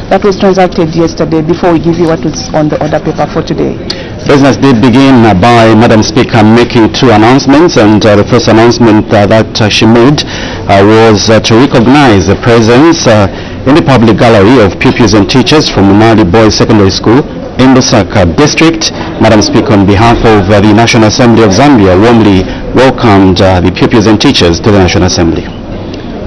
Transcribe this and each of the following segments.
that was transacted yesterday before we give you what was on the order paper for today? Business did begin by Madam Speaker making two announcements, and the first announcement that she made was to recognize the presence in the public gallery of pupils and teachers from Munali Boys Secondary School in Lusaka District. Madam Speaker, on behalf of the National Assembly of Zambia, warmly welcomed the pupils and teachers to the National Assembly.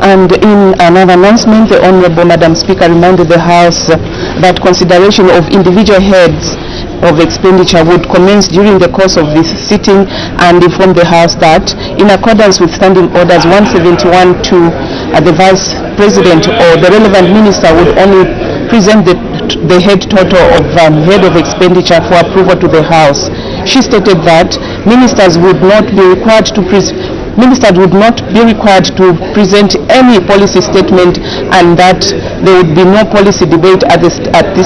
And in another announcement, the Honorable Madam Speaker reminded the House that consideration of individual heads of expenditure would commence during the course of this sitting, and informed the House that, in accordance with Standing Orders 171, the Vice President or the relevant minister would only present the head total of head of expenditure for approval to the House. She stated that ministers would not be required to present any policy statement, and that there would be no policy debate at this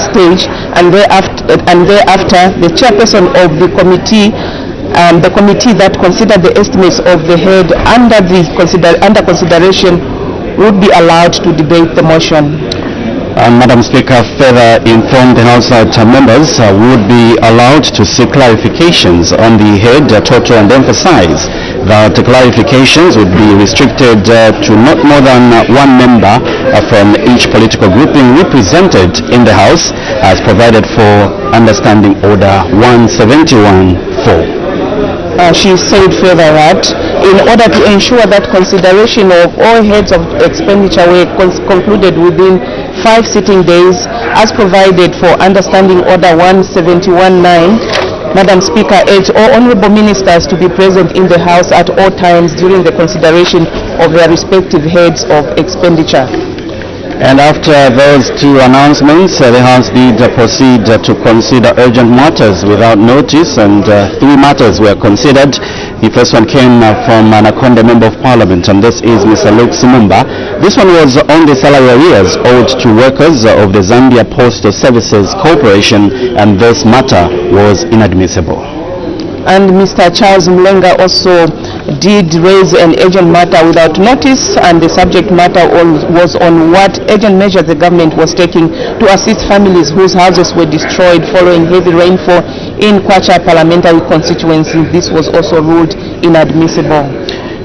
stage, and thereafter the chairperson of the committee that considered the estimates of the head under consideration would be allowed to debate the motion. Madam Speaker further informed the House that members would be allowed to seek clarifications on the head total, and emphasize that the clarifications would be restricted to not more than one member from each political grouping represented in the House, as provided for under Standing Order 171-4. She said further that in order to ensure that consideration of all heads of expenditure were concluded within 5 sitting days, as provided for under Standing Order 171-9, Madam Speaker urged all honourable ministers to be present in the House at all times during the consideration of their respective heads of expenditure. And after those two announcements, the House did proceed to consider urgent matters without notice, and 3 matters were considered. The first one came from an Anaconda Member of Parliament, and this is Mr. Luke Simumba. This one was on the salary arrears owed to workers of the Zambia Postal Services Corporation, and this matter was inadmissible. And Mr. Charles Mlenga also did raise an urgent matter without notice, and the subject matter was on what urgent measures the government was taking to assist families whose houses were destroyed following heavy rainfall in Kwacha parliamentary constituency. This was also ruled inadmissible.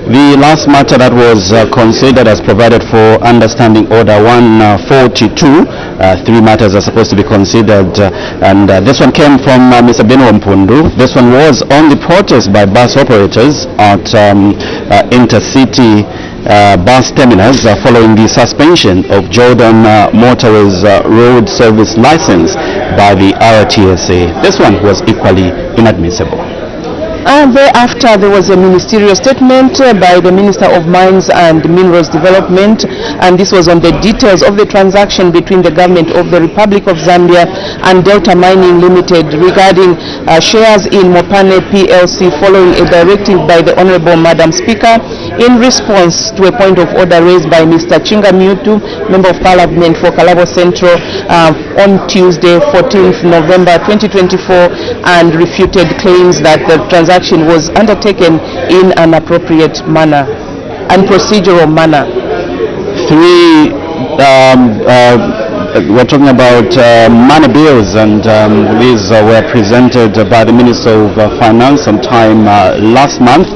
The last matter that was considered as provided for under Standing Order 142, 3 matters are supposed to be considered, and this one came from Mr. Beno Mpundu. This one was on the protest by bus operators at intercity bus terminals following the suspension of Jordan Motorways road service license by the RTSA. This one was equally inadmissible. And thereafter, there was a ministerial statement by the Minister of Mines and Minerals Development, and this was on the details of the transaction between the government of the Republic of Zambia and Delta Mining Limited regarding shares in Mopane PLC, following a directive by the Honorable Madam Speaker in response to a point of order raised by Mr. Chinga Mutu, Member of Parliament for Kalabo Central, on Tuesday, 14th November 2024, and refuted claims that the transaction was undertaken in an appropriate manner and procedural manner. We're talking about money bills, and these were presented by the Minister of Finance sometime last month,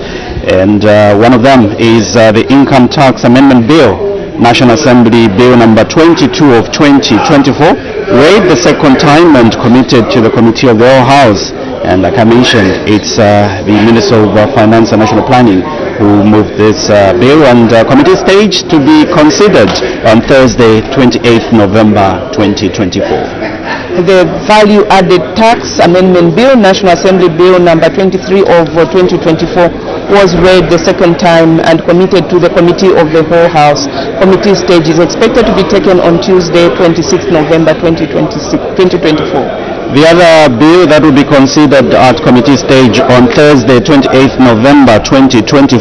and one of them is the Income Tax Amendment Bill, National Assembly Bill number 22 of 2024, read the second time and committed to the Committee of the Whole House. And like I mentioned, it's the Minister of Finance and National Planning who moved this bill, and committee stage to be considered on Thursday, 28th November 2024. The Value Added Tax Amendment Bill, National Assembly Bill number 23 of 2024, was read the second time and committed to the Committee of the Whole House. Committee stage is expected to be taken on Tuesday, 26th November 2024. The other bill that will be considered at committee stage on Thursday, 28th November 2024,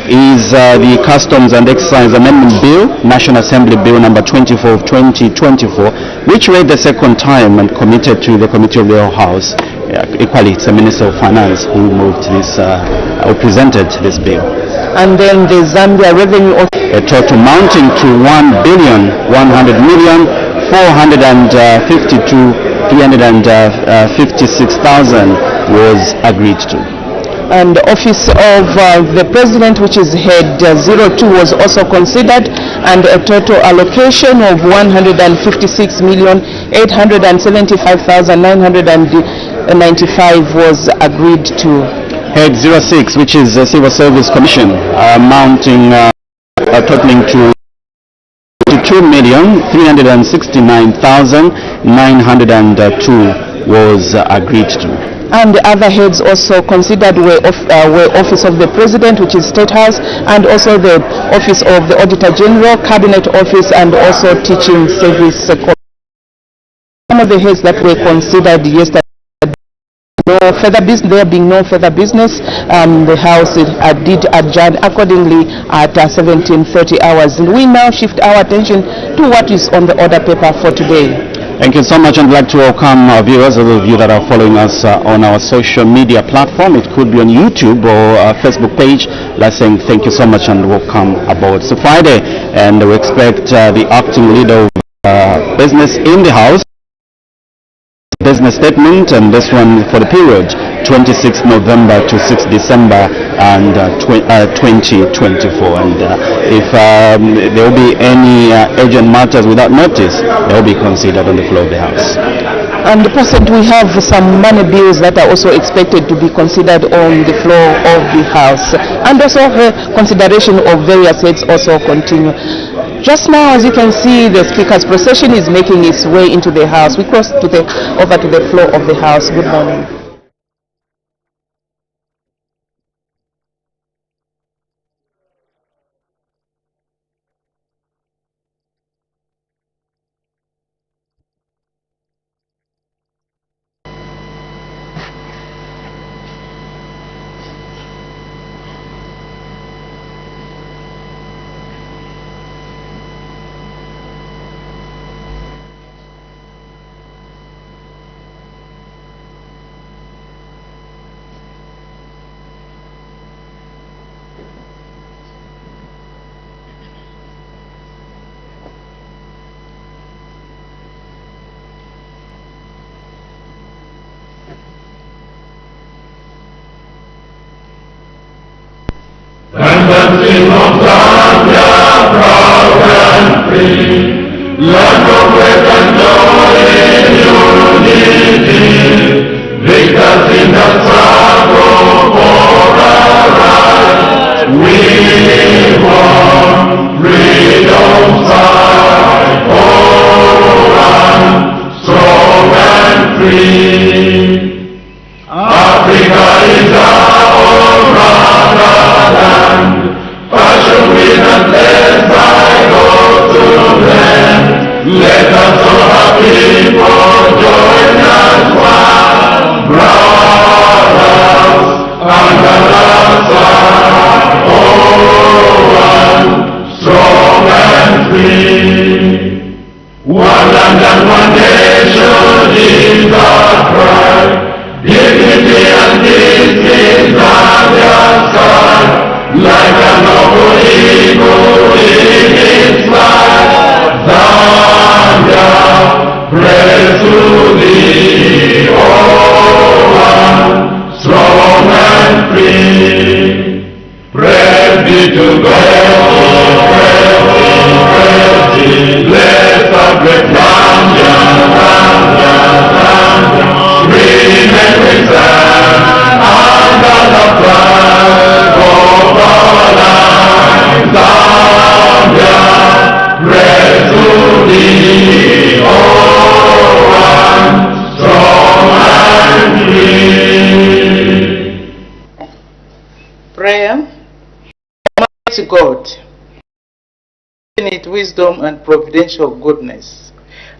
is the Customs and Excise Amendment Bill, National Assembly Bill number 24 of 2024, which read the second time and committed to the Committee of the Whole House. Equally, it's the Minister of Finance who moved this, or presented this bill. And then the Zambia Revenue a total mounting to 1,100,000,000 456,000 was agreed to. And the office of the president, which is head 02, was also considered, and a total allocation of 156,875,995 was agreed to. Head 06, which is the Civil Service Commission, amounting totaling to 2,369,902 was agreed to. And the other heads also considered were Office of the President, which is State House, and also the Office of the Auditor General, Cabinet Office, and also Teaching Service. Some of the heads that were considered yesterday, there being no further business, the House did adjourn accordingly at 17:30 hours. And we now shift our attention to what is on the order paper for today. Thank you so much, and I'd like to welcome our viewers, those of you that are following us on our social media platform. It could be on YouTube or our Facebook page. Let's say thank you so much and welcome aboard. It's Friday, and we expect the acting leader of business in the House business statement, and this one for the period 26 November to 6 December and 2024. And if there will be any urgent matters without notice, they will be considered on the floor of the House. And President, we have some money bills that are also expected to be considered on the floor of the House, and also consideration of various heads also continue. Just now, as you can see, the Speaker's procession is making its way into the House. We cross over to the floor of the House. Good morning. Country of Zambia, proud and free, land of wealth and joy in unity, victors in the struggle for our rights. We want freedom side for one, strong and free. Africa is our own motherland, passion with and blessed by God to them. Let us all happy for join as one, brothers under the sun, oh one, strong and free. One land and one nation is our pride. Dignity and peace in Zambia's sky, like a noble eagle in its flight. Zambia, praise to thee, oh one, strong and free. Praise be to God, praise be, bless our great Zambia, Zambia, Zambia. Remain we stand under the flag of our land. Zambia, praise to thee, oh one, strong and free. Prayer. Almighty God, infinite wisdom and providential goodness,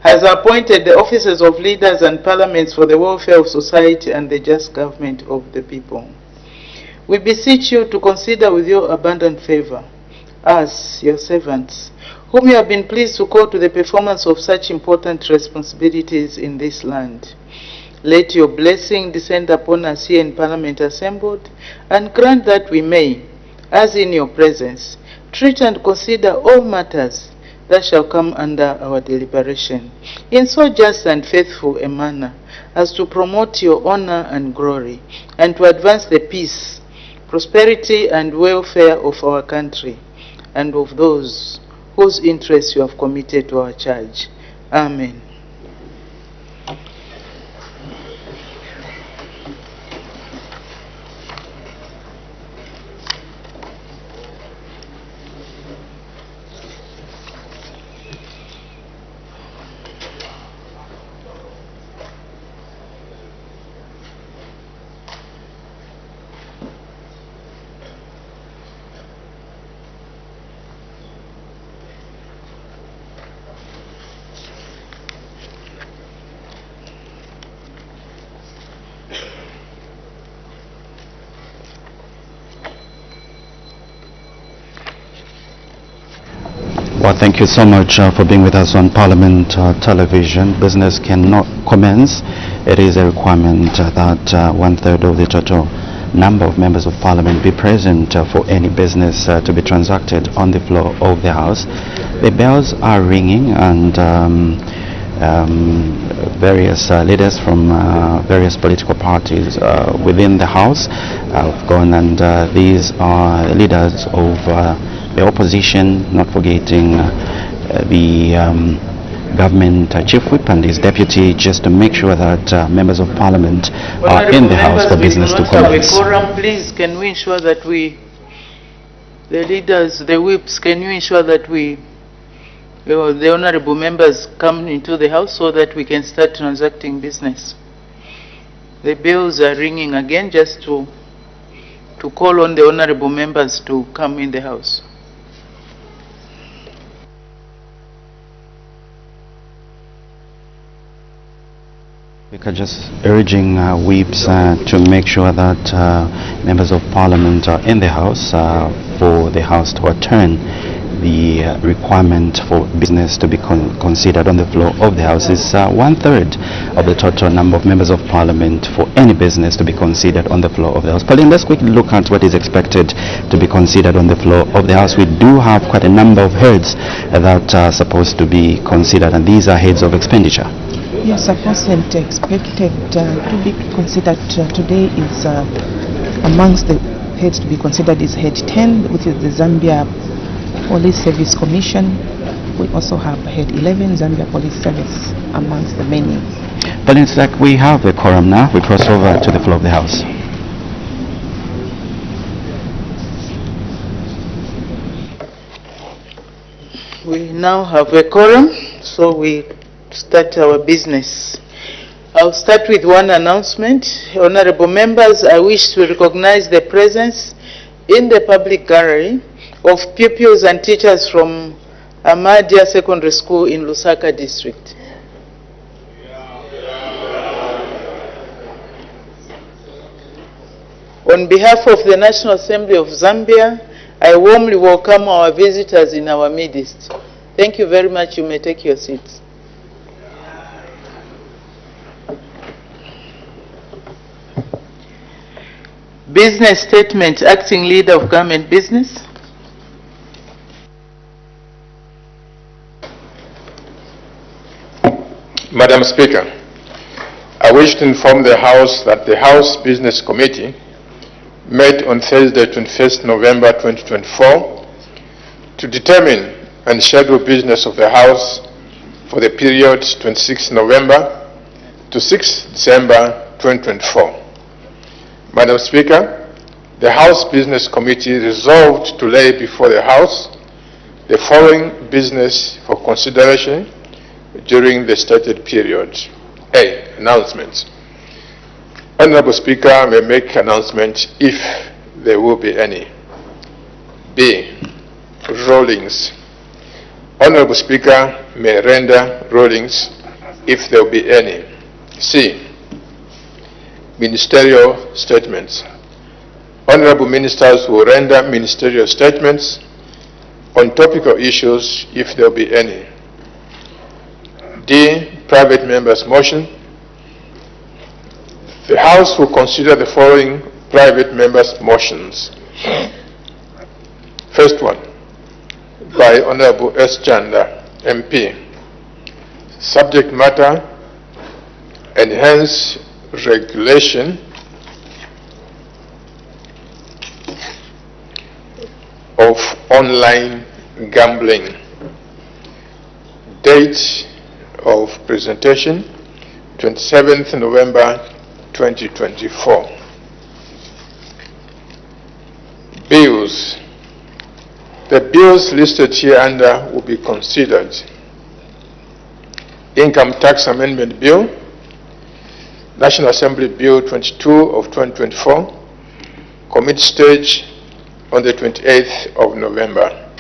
has appointed the offices of leaders and parliaments for the welfare of society and the just government of the people. We beseech you to consider with your abundant favor us, your servants, whom you have been pleased to call to the performance of such important responsibilities in this land. Let your blessing descend upon us here in Parliament assembled, and grant that we may, as in your presence, treat and consider all matters that shall come under our deliberation, in so just and faithful a manner as to promote your honor and glory, and to advance the peace, prosperity, and welfare of our country, and of those whose interests you have committed to our charge. Amen. Well, thank you so much for being with us on Parliament Television. Business cannot commence. It is a requirement that 1/3 of the total number of members of Parliament be present for any business to be transacted on the floor of the House. The bells are ringing, and various leaders from various political parties within the House have gone, and these are leaders of the opposition, not forgetting the government chief whip and his deputy, just to make sure that members of Parliament are in the House for business to commence. Please, can we ensure that the leaders, the whips, can you ensure that the honorable members come into the House so that we can start transacting business? The bells are ringing again, just to call on the honorable members to come in the House. We are just urging whips to make sure that members of Parliament are in the House for the House to return the requirement for business to be considered on the floor of the House is 1/3 of the total number of members of Parliament for any business to be considered on the floor of the House. Pauline, let's quickly look at what is expected to be considered on the floor of the House. We do have quite a number of heads that are supposed to be considered, and these are heads of expenditure. Yes, supposed expected to be considered today is amongst the heads to be considered is head 10, which is the Zambia Police Service Commission. We also have head 11, Zambia Police Service, amongst the many. But it's like we have a quorum now. We cross over to the floor of the House. We now have a quorum, so we start our business. I'll start with one announcement. Honorable members, I wish to recognize the presence in the public gallery of pupils and teachers from Ahmadiyya Secondary School in Lusaka District. On behalf of the National Assembly of Zambia, I warmly welcome our visitors in our midst. Thank you very much. You may take your seats. Business statement, acting leader of government business. Madam Speaker, I wish to inform the House that the House Business Committee met on Thursday, 21st November 2024, to determine and schedule business of the House for the period 26 November to 6 December 2024. Madam Speaker, the House Business Committee resolved to lay before the House the following business for consideration during the stated period. A. Announcements. Honorable Speaker may make announcements if there will be any. B. Rulings. Honorable Speaker may render rulings if there will be any. C. Ministerial statements. Honorable ministers will render ministerial statements on topical issues if there will be any. D. Private members' motion. The House will consider the following private members' motions. First one, by Honorable S. Chanda. MP. Subject matter: enhance regulation of online gambling. Date of presentation: 27th November 2024. Bills. The bills listed hereunder will be considered: Income Tax Amendment Bill, National Assembly Bill 22 of 2024, committee stage on the 28th of November.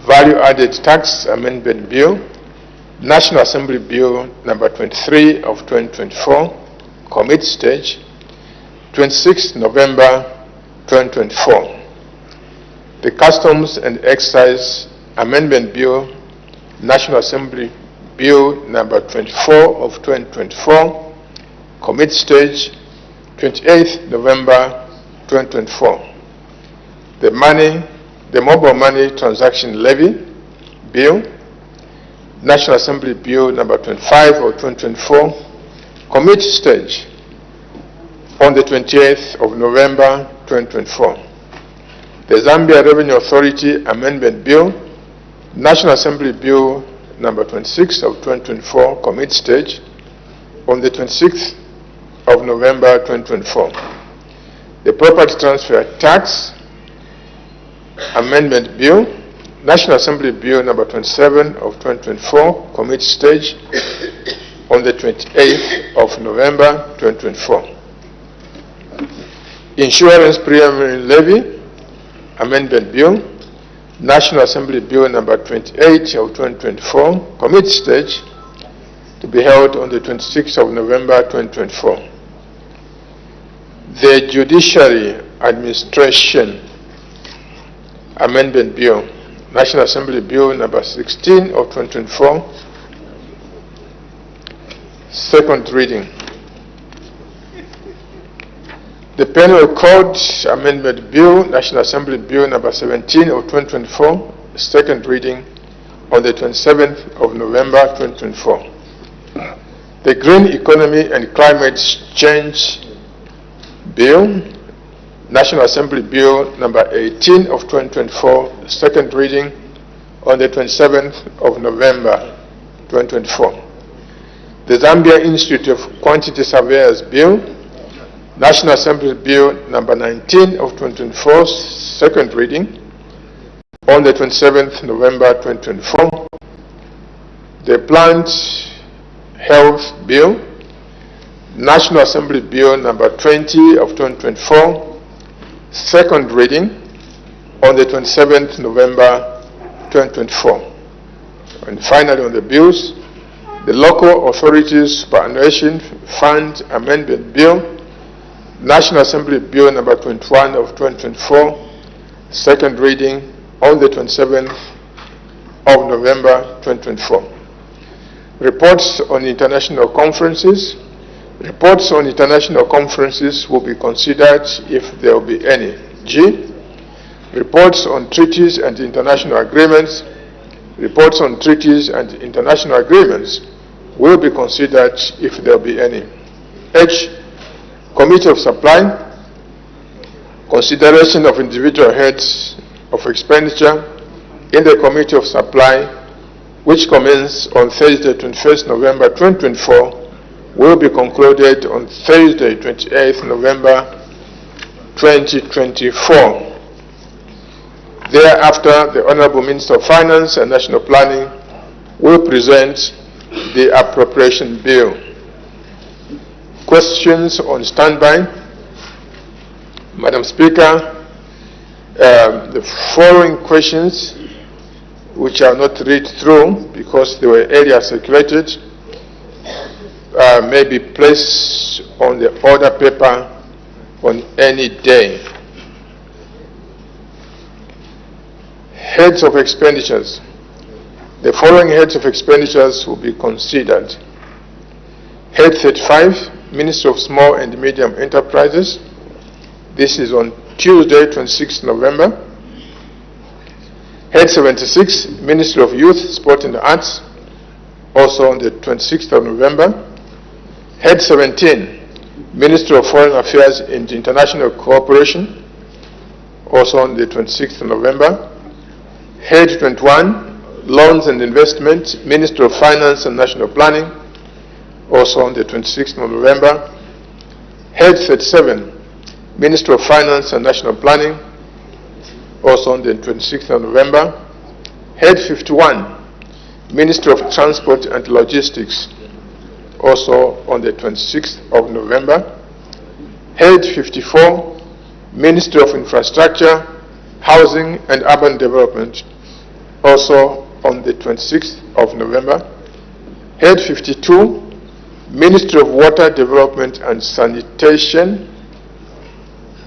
Value Added Tax Amendment Bill, National Assembly Bill number 23 of 2024, committee stage, 26th November 2024. The Customs and Excise Amendment Bill, National Assembly Bill number 24 of 2024, committee stage, 28th November 2024. The Mobile Money Transaction Levy Bill, National Assembly Bill number 25 of 2024, committee stage on the 28th of November 2024. The Zambia Revenue Authority Amendment Bill, National Assembly Bill number 26 of 2024, committee stage on the 26th of November 2024. The Property Transfer Tax Amendment Bill, National Assembly Bill number 27 of 2024, committee stage on the 28th of November 2024. Insurance Premium Levy Amendment Bill, National Assembly Bill number 28 of 2024, committee stage to be held on the 26th of November 2024. The Judiciary Administration Amendment Bill, National Assembly Bill number 16 of 2024, second reading. The Penal Code Amendment Bill, National Assembly Bill number 17 of 2024, second reading on the 27th of November 2024. The Green Economy and Climate Change Bill, National Assembly Bill number 18 of 2024, second reading on the 27th of November 2024. The Zambia Institute of Quantity Surveyors Bill, National Assembly Bill number 19 of 2024, second reading on the 27th November 2024. The Plant Health Bill, National Assembly Bill number 20 of 2024, second reading on the 27th November 2024. And finally on the bills, the Local Authorities Superannuation Fund Amendment Bill, National Assembly Bill number 21 of 2024, second reading on the 27th of November 2024. Reports on international conferences. Reports on international conferences will be considered if there will be any. G. Reports on treaties and international agreements. Reports on treaties and international agreements will be considered if there will be any. H. Committee of Supply. Consideration of individual heads of expenditure in the Committee of Supply, which commenced on Thursday, 21st November 2024, will be concluded on Thursday, 28th November 2024. Thereafter, the Honorable Minister of Finance and National Planning will present the appropriation bill. Questions on standby. Madam Speaker, the following questions, which I will not read through because they were earlier circulated, may be placed on the order paper on any day. Heads of expenditures. The following heads of expenditures will be considered. Head 35, Ministry of Small and Medium Enterprises. This is on Tuesday, 26th November. Head 76, Ministry of Youth, Sport and Arts, also on the 26th of November. Head 17, Ministry of Foreign Affairs and International Cooperation, also on the 26th of November. Head 21, Loans and Investment, Ministry of Finance and National Planning, also on the 26th of November. Head 37, Ministry of Finance and National Planning, also on the 26th of November. Head 51, Ministry of Transport and Logistics, also on the 26th of November. Head 54, Ministry of Infrastructure, Housing and Urban Development, also on the 26th of November. Head 52, Ministry of Water Development and Sanitation,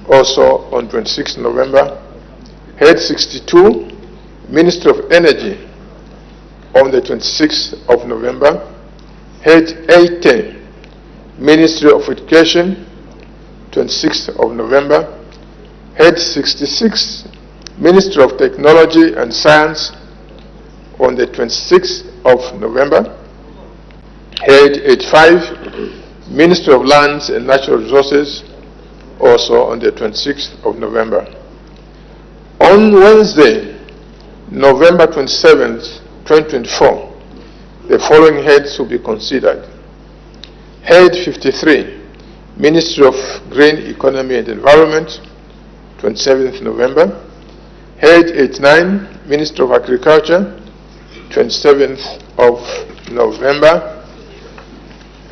also on 26th November. Head 62, Ministry of Energy, on the 26th of November. Head 80, Ministry of Education, 26th of November. Head 66, Ministry of Technology and Science, on the 26th of November. Head 85, Ministry of Lands and Natural Resources, also on the 26th of November. On Wednesday, November 27th, 2024, the following heads will be considered. Head 53, Ministry of Green Economy and Environment, 27th November. Head 89, Ministry of Agriculture, 27th of November.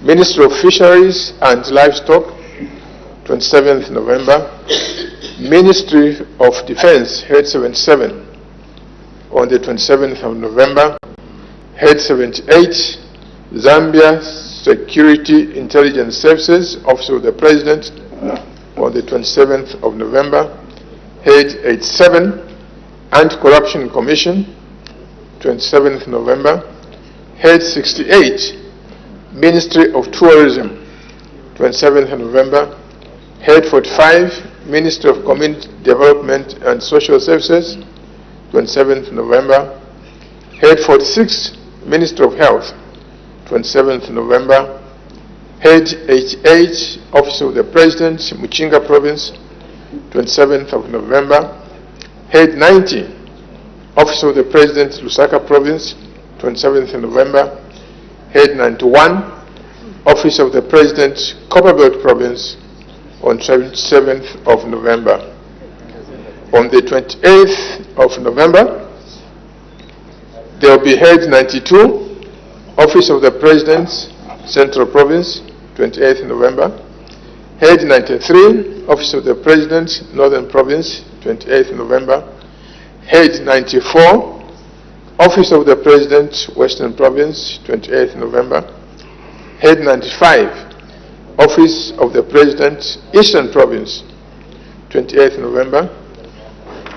Ministry of Fisheries and Livestock, 27th November. Ministry of Defense, Head 77, on the 27th of November. Head 78, Zambia Security Intelligence Services, Office of the President, on the 27th of November. Head 87, Anti-Corruption Commission, 27th November. Head 68, Ministry of Tourism, 27th November. Head 45, Ministry of Community Development and Social Services, 27th November. Head 46, Ministry of Health, 27th November. Head 88, Office of the President, Muchinga Province, 27th of November. Head 90, Office of the President, Lusaka Province, 27th November. Head 91, Office of the President, Copperbelt Province, on 27th of November. On the 28th of November, there will be Head 92, Office of the President, Central Province, 28th November. Head 93, Office of the President, Northern Province, 28th November. Head 94, Office of the President, Western Province, 28th November. Head 95, Office of the President, Eastern Province, 28th November.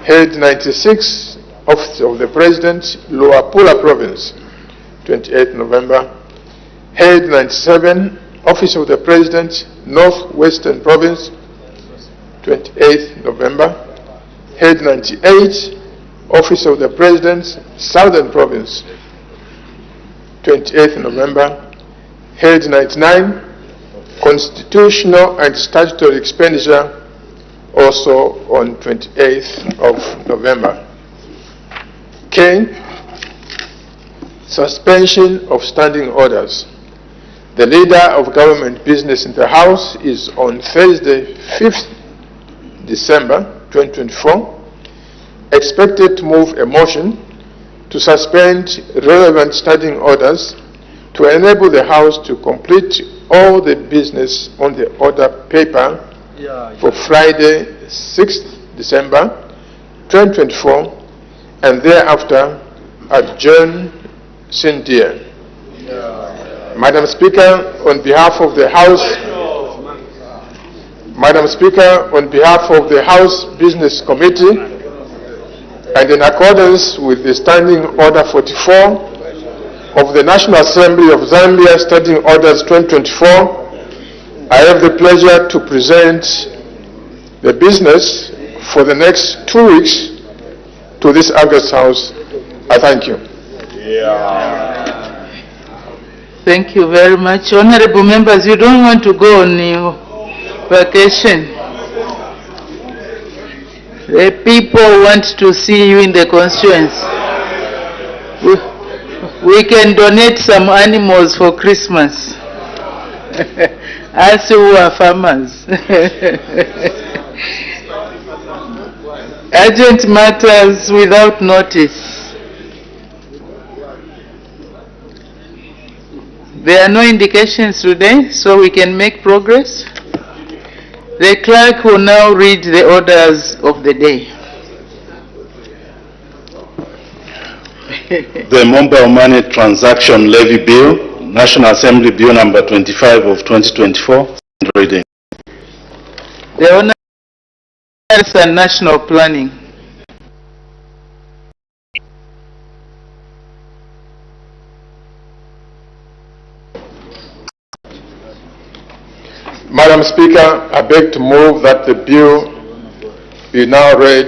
Head 96, Office of the President, Luapula Province, 28th November. Head 97, Office of the President, Northwestern Province, 28th November. Head 98, Office of the President, Southern Province, 28th November. Head 99, Constitutional and Statutory Expenditure, also on 28th of November. K, suspension of standing orders. The leader of government business in the House is on Thursday, 5th December 2024, expected to move a motion to suspend relevant standing orders to enable the House to complete all the business on the order paper for Friday, 6th December 2024, and thereafter adjourn sine die. Madam Speaker, on behalf of the House, Madam Speaker, on behalf of the House Business Committee, and in accordance with the Standing Order 44 of the National Assembly of Zambia Standing Orders 2024, I have the pleasure to present the business for the next 2 weeks to this August House. I thank you. Thank you very much. Honorable members, you don't want to go on your vacation. The people want to see you in the constituency. We can donate some animals for Christmas. As who are farmers. Urgent matters without notice. There are no indications today, so we can make progress. The clerk will now read the orders of the day. The Mobile Money Transaction Levy Bill, National Assembly Bill number 25 of 2024, reading. The Honorable and National Planning. Madam Speaker, I beg to move that the bill be now read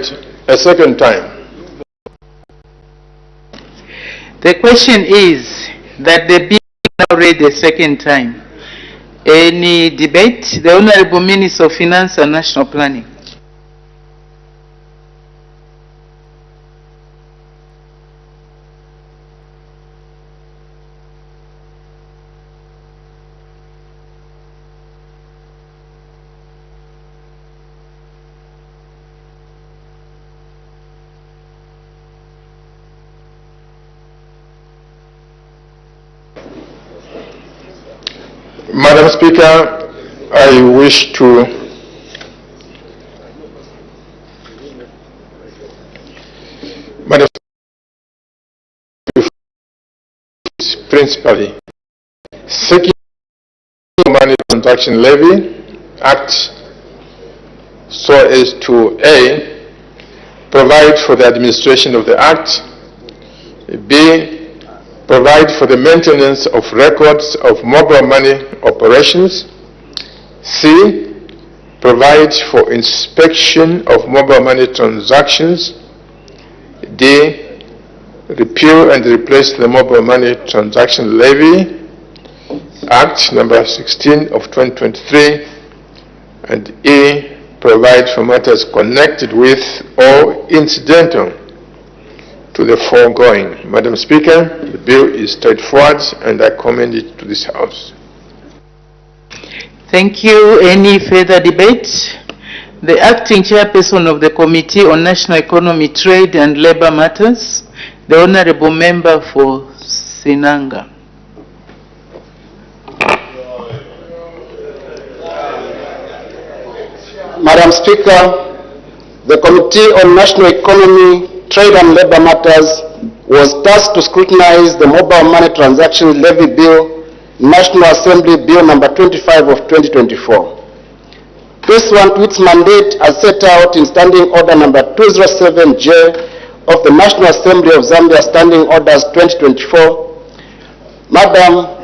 a second time. The question is that the bill be now read a second time. Any debate? The Honorable Minister of Finance and National Planning. Madam Speaker, I wish to principally seeking money transaction levy act so as to A, provide for the administration of the act, B, provide for the maintenance of records of mobile money operations, C, provide for inspection of mobile money transactions, D, repeal and replace the Mobile Money Transaction Levy Act number 16 of 2023, and E, provide for matters connected with or incidental to the foregoing. Madam Speaker, the bill is straightforward and I commend it to this House. Thank you. Any further debate? The acting chairperson of the Committee on National Economy, Trade and Labour Matters, the Honourable Member for Sinanga. Madam Speaker, the Committee on National Economy, Trade and Labour Matters was tasked to scrutinize the Mobile Money Transaction Levy Bill, National Assembly Bill number 25 of 2024. Pursuant to its mandate as set out in Standing Order number 207J of the National Assembly of Zambia Standing Orders 2024, Madam,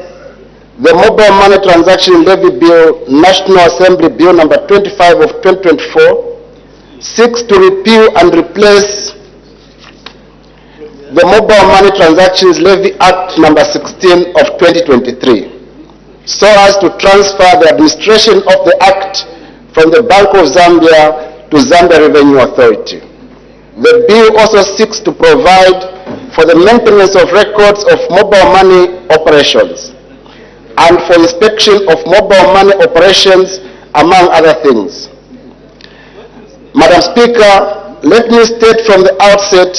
the Mobile Money Transaction Levy Bill, National Assembly Bill number 25 of 2024, seeks to repeal and replace the Mobile Money Transactions Levy Act number 16 of 2023, so as to transfer the administration of the Act from the Bank of Zambia to Zambia Revenue Authority. The bill also seeks to provide for the maintenance of records of mobile money operations and for inspection of mobile money operations, among other things. Madam Speaker, let me state from the outset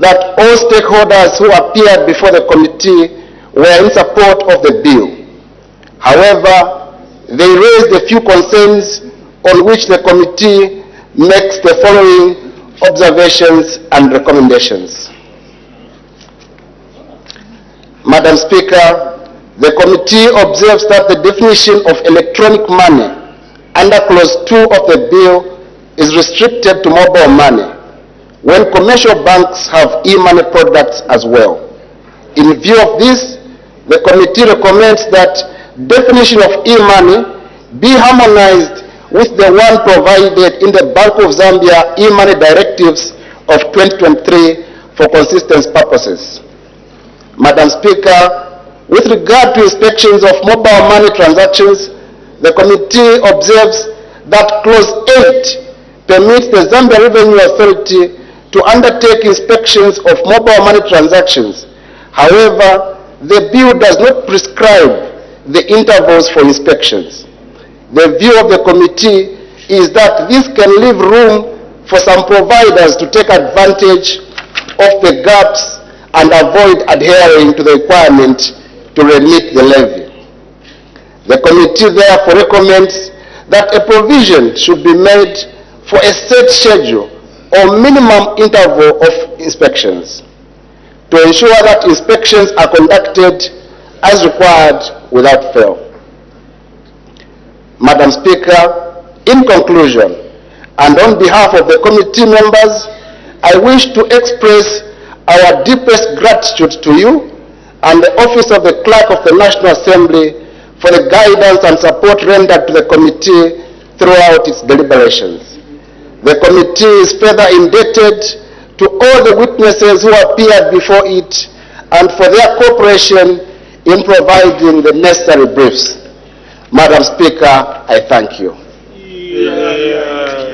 that all stakeholders who appeared before the committee were in support of the bill. However, they raised a few concerns on which the committee makes the following observations and recommendations. Madam Speaker, the committee observes that the definition of electronic money under Clause 2 of the bill is restricted to mobile money, when commercial banks have e-money products as well. In view of this, the committee recommends that definition of e-money be harmonized with the one provided in the Bank of Zambia e-money directives of 2023 for consistency purposes. Madam Speaker, with regard to inspections of mobile money transactions, the committee observes that Clause 8 permits the Zambia Revenue Authority to undertake inspections of mobile money transactions. However, the bill does not prescribe the intervals for inspections. The view of the committee is that this can leave room for some providers to take advantage of the gaps and avoid adhering to the requirement to remit the levy. The committee therefore recommends that a provision should be made for a set schedule or minimum interval of inspections to ensure that inspections are conducted as required without fail. Madam Speaker, in conclusion, and on behalf of the committee members, I wish to express our deepest gratitude to you and the Office of the Clerk of the National Assembly for the guidance and support rendered to the committee throughout its deliberations. The committee is further indebted to all the witnesses who appeared before it and for their cooperation in providing the necessary briefs. Madam Speaker, I thank you.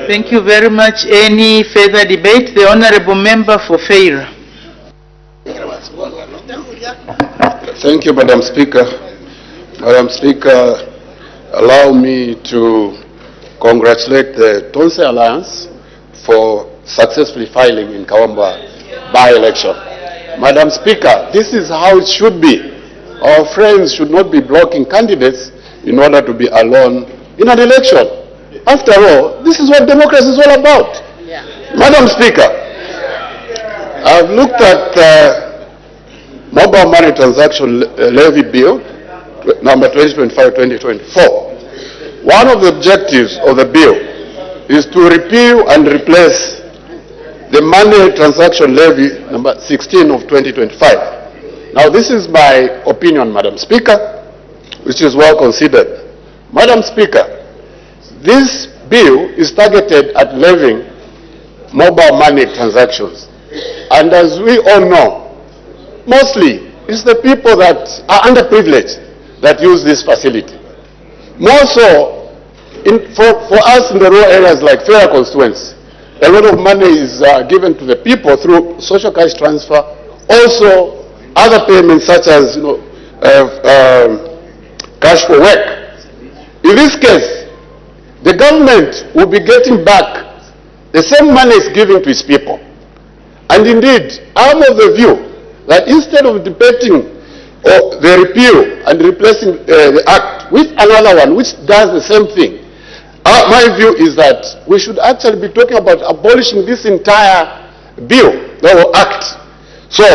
Thank you very much. Any further debate? The Honorable Member for Feira. Thank you, Madam Speaker. Madam Speaker, allow me to congratulate the Tonse Alliance for successfully filing in Kawamba by-election. Madam Speaker, this is how it should be. Our friends should not be blocking candidates in order to be alone in an election. After all, this is what democracy is all about. Yeah. Madam Speaker, I've looked at mobile money transaction levy bill number 2025-2024. One of the objectives of the bill is to repeal and replace the money transaction levy number 16 of 2025. Now, this is my opinion, Madam Speaker, which is well considered. Madam Speaker, this bill is targeted at levying mobile money transactions. And as we all know, mostly it's the people that are underprivileged that use this facility. More so, for us in the rural areas like Feira constituency, a lot of money is given to the people through social cash transfer. Also, other payments such as cash for work. In this case, the government will be getting back the same money it's giving to its people. And indeed, I'm of the view that instead of debating the repeal and replacing the act with another one which does the same thing, my view is that we should actually be talking about abolishing this entire bill, the act. So,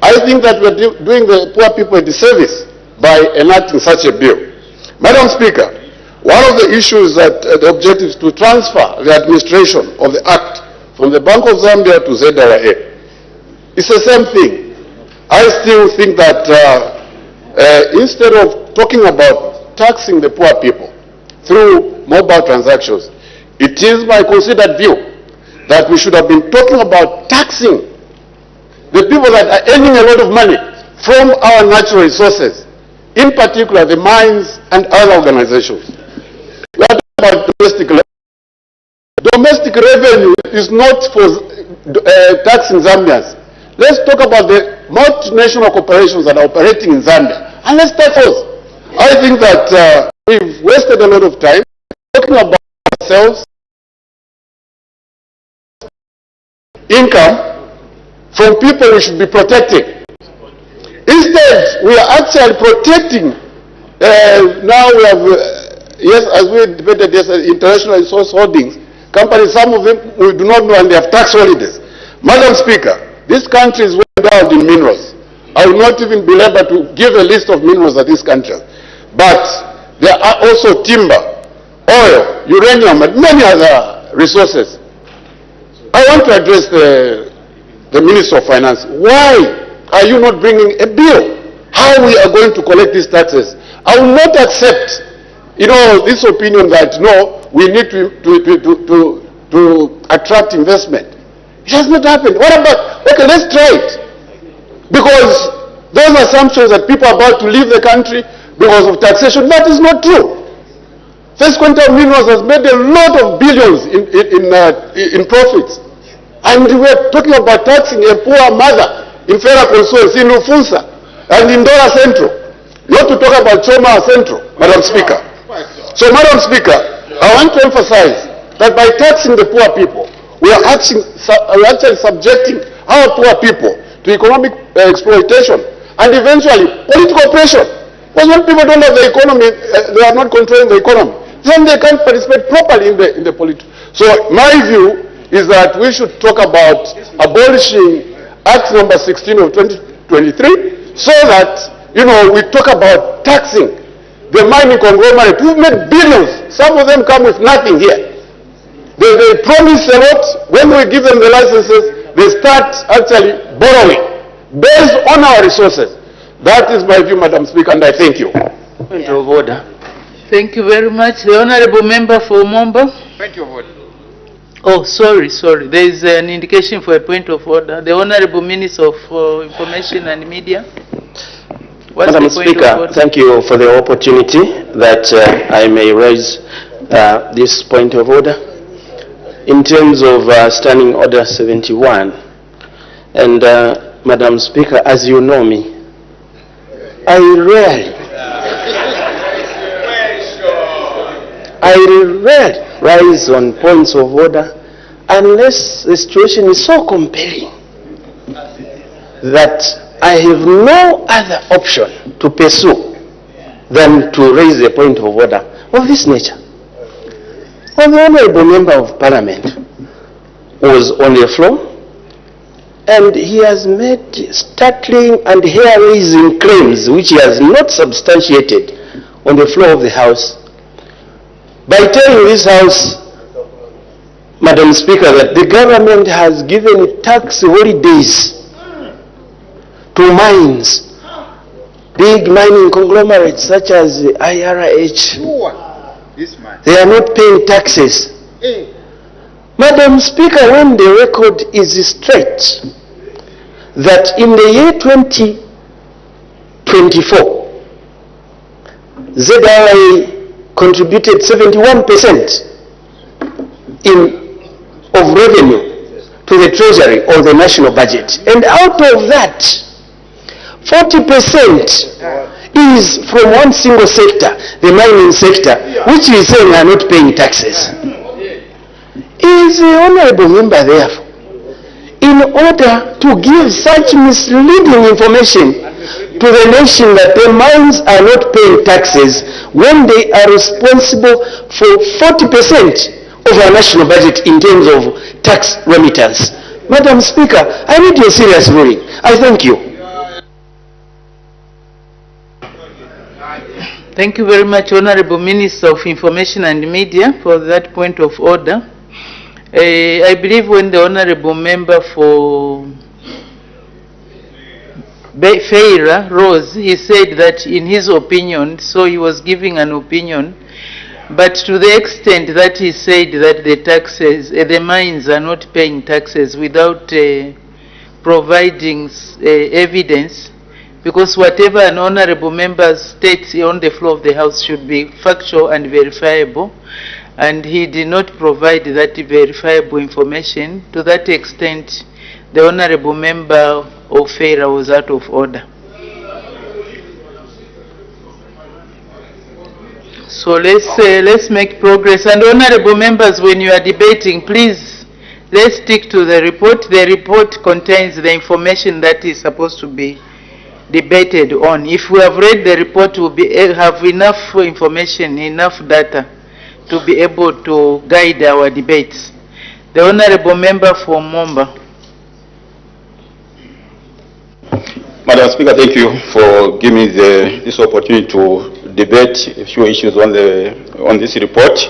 I think that we're doing the poor people a disservice by enacting such a bill. Madam Speaker, one of the issues that the objective is to transfer the administration of the act from the Bank of Zambia to ZRA. It's the same thing. I still think that instead of talking about taxing the poor people through mobile transactions, it is my considered view that we should have been talking about taxing the people that are earning a lot of money from our natural resources, in particular the mines and other organizations. We are talking about domestic revenue. Domestic revenue is not for taxing Zambians. Let's talk about the multinational corporations that are operating in Zambia, and let's tax those. I think that we've wasted a lot of time talking about ourselves, income from people we should be protecting. Instead, we are actually protecting. Now we have, yes, as we debated yesterday, international resource holdings companies. Some of them we do not know, and they have tax holidays. Madam Speaker, this country is well endowed in minerals. I will not even be able to give a list of minerals that this country has. But there are also timber, oil, uranium, and many other resources. I want to address the Minister of Finance. Why are you not bringing a bill how we are going to collect these taxes? I will not accept, this opinion that no, we need to attract investment. It has not happened. What about, okay, let's try it. Because those assumptions that people are about to leave the country because of taxation, that is not true. First Quantum Minerals has made a lot of billions in profits. And we're talking about taxing a poor mother in Fera Consuency, in Ufunsa, and in Dora Central. Not to talk about Choma Central, Madam Speaker. So, Madam Speaker, I want to emphasize that by taxing the poor people, we are actually subjecting our poor people to economic exploitation and eventually political pressure. Because when people don't have the economy, they are not controlling the economy, then they can't participate properly in the politics. So my view is that we should talk about abolishing Act number 16 of 2023 so that, you know, we talk about taxing the mining conglomerate who've made billions. Some of them come with nothing here. They promise a lot. When we give them the licenses, they start actually borrowing based on our resources. That is my view, Madam Speaker, and I thank you. Point of order. Thank you very much. The Honourable Member for Momba. Point of order. Oh, sorry. There is an indication for a point of order. The Honourable Minister of Information and Media. Madam Speaker, thank you for the opportunity that I may raise this point of order. In terms of Standing Order 71, and Madam Speaker, as you know me, I rarely rise on points of order unless the situation is so compelling that I have no other option to pursue than to raise a point of order of this nature. Well, the Honourable Member of Parliament was on the floor, and he has made startling and hair-raising claims which he has not substantiated on the floor of the House by telling this House, Madam Speaker, that the government has given tax holidays to mines, big mining conglomerates such as IRH. They are not paying taxes. Madam Speaker, when the record is straight that in the year 2024, ZRA contributed 71% of revenue to the Treasury or the national budget, and out of that, 40% is from one single sector, the mining sector, which is saying are not paying taxes. Is the Honourable Member therefore, in order to give such misleading information to the nation that the mines are not paying taxes when they are responsible for 40% of our national budget in terms of tax remittance? Madam Speaker, I need your serious ruling. I thank you. Thank you very much, Honourable Minister of Information and Media, for that point of order. I believe when the Honourable Member for Feira rose, he said that in his opinion, so he was giving an opinion, but to the extent that he said that the taxes, the mines are not paying taxes without providing evidence, because whatever an Honourable Member states on the floor of the House should be factual and verifiable, and he did not provide that verifiable information. To that extent, the Honourable Member of Feira was out of order. So let's make progress. And Honourable Members, when you are debating, please, let's stick to the report. The report contains the information that is supposed to be debated on. If we have read the report, we'll have enough information, enough data to be able to guide our debates. The Honourable Member for Momba. Madam Speaker, thank you for giving me this opportunity to debate a few issues on this report,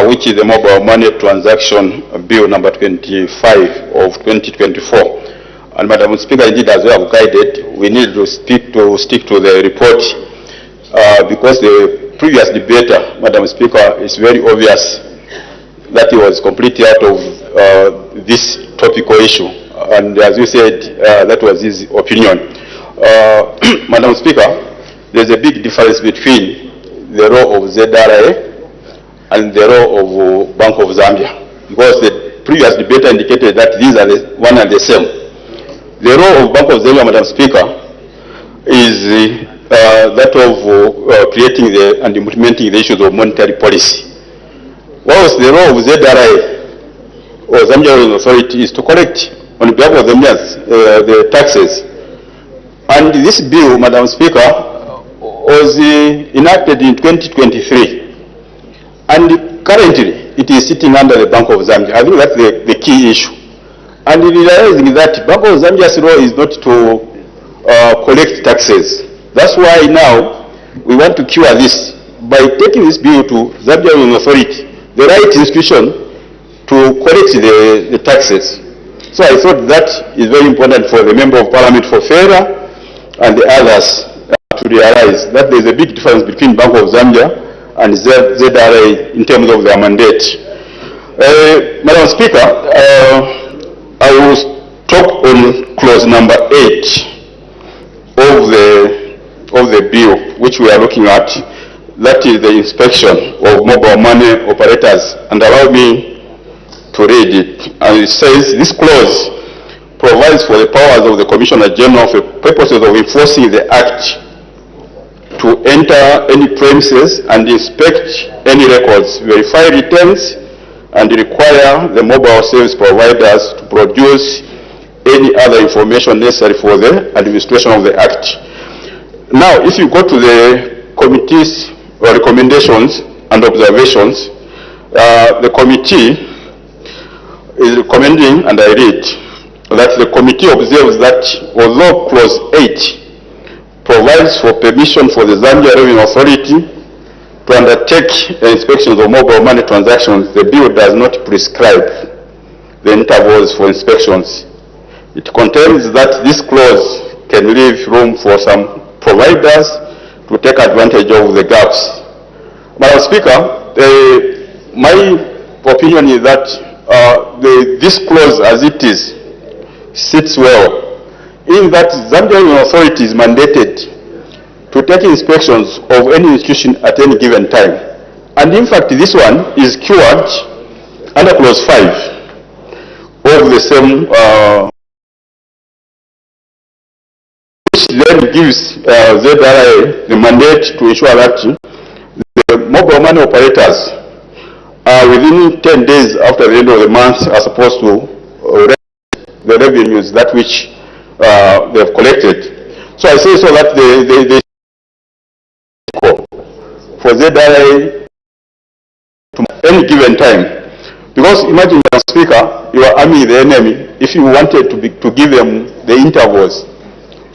which is the Mobile Money Transaction Bill number 25 of 2024. And Madam Speaker, indeed, as we have guided, we need to stick to the report because the previous debater, Madam Speaker, is very obvious that he was completely out of this topical issue. And as you said, that was his opinion. Madam Speaker, there's a big difference between the role of ZRA and the role of Bank of Zambia, because the previous debater indicated that these are one and the same. The role of Bank of Zambia, Madam Speaker, is that of creating and implementing the issues of monetary policy. Whilst the role of ZRA, or Zambia Revenue Authority, is to collect on behalf of Zambians the taxes. And this bill, Madam Speaker, was enacted in 2023. And currently, it is sitting under the Bank of Zambia. I think that's the key issue. And realizing that Bank of Zambia's role is not to collect taxes. That's why now we want to cure this by taking this bill to Zambia Revenue Authority, the right institution to collect the taxes. So I thought that is very important for the Member of Parliament for FERA and the others to realize that there is a big difference between Bank of Zambia and ZRA in terms of their mandate. Madam Speaker, I will talk on clause number 8 of the bill which we are looking at. That is the inspection of mobile money operators, and allow me to read it. And it says, this clause provides for the powers of the Commissioner General for purposes of enforcing the Act to enter any premises and inspect any records, verify returns, and require the mobile service providers to produce any other information necessary for the administration of the Act. Now, if you go to the committee's recommendations and observations, the committee is recommending, and I read, that the committee observes that although clause 8 provides for permission for the Zambia Revenue Authority to undertake inspections of mobile money transactions, the bill does not prescribe the intervals for inspections. It contains that this clause can leave room for some providers to take advantage of the gaps. Madam Speaker, my opinion is that this clause as it is sits well in that Zambia Revenue Authority is mandated to take inspections of any institution at any given time. And in fact, this one is cured under clause 5 of the same, which then gives ZRA the mandate to ensure that the mobile money operators are within 10 days after the end of the month are supposed to the revenues that which they have collected. So I say so that they for ZRA to any given time. Because imagine, Mr. Speaker, you are arming the enemy if you wanted to give them the intervals.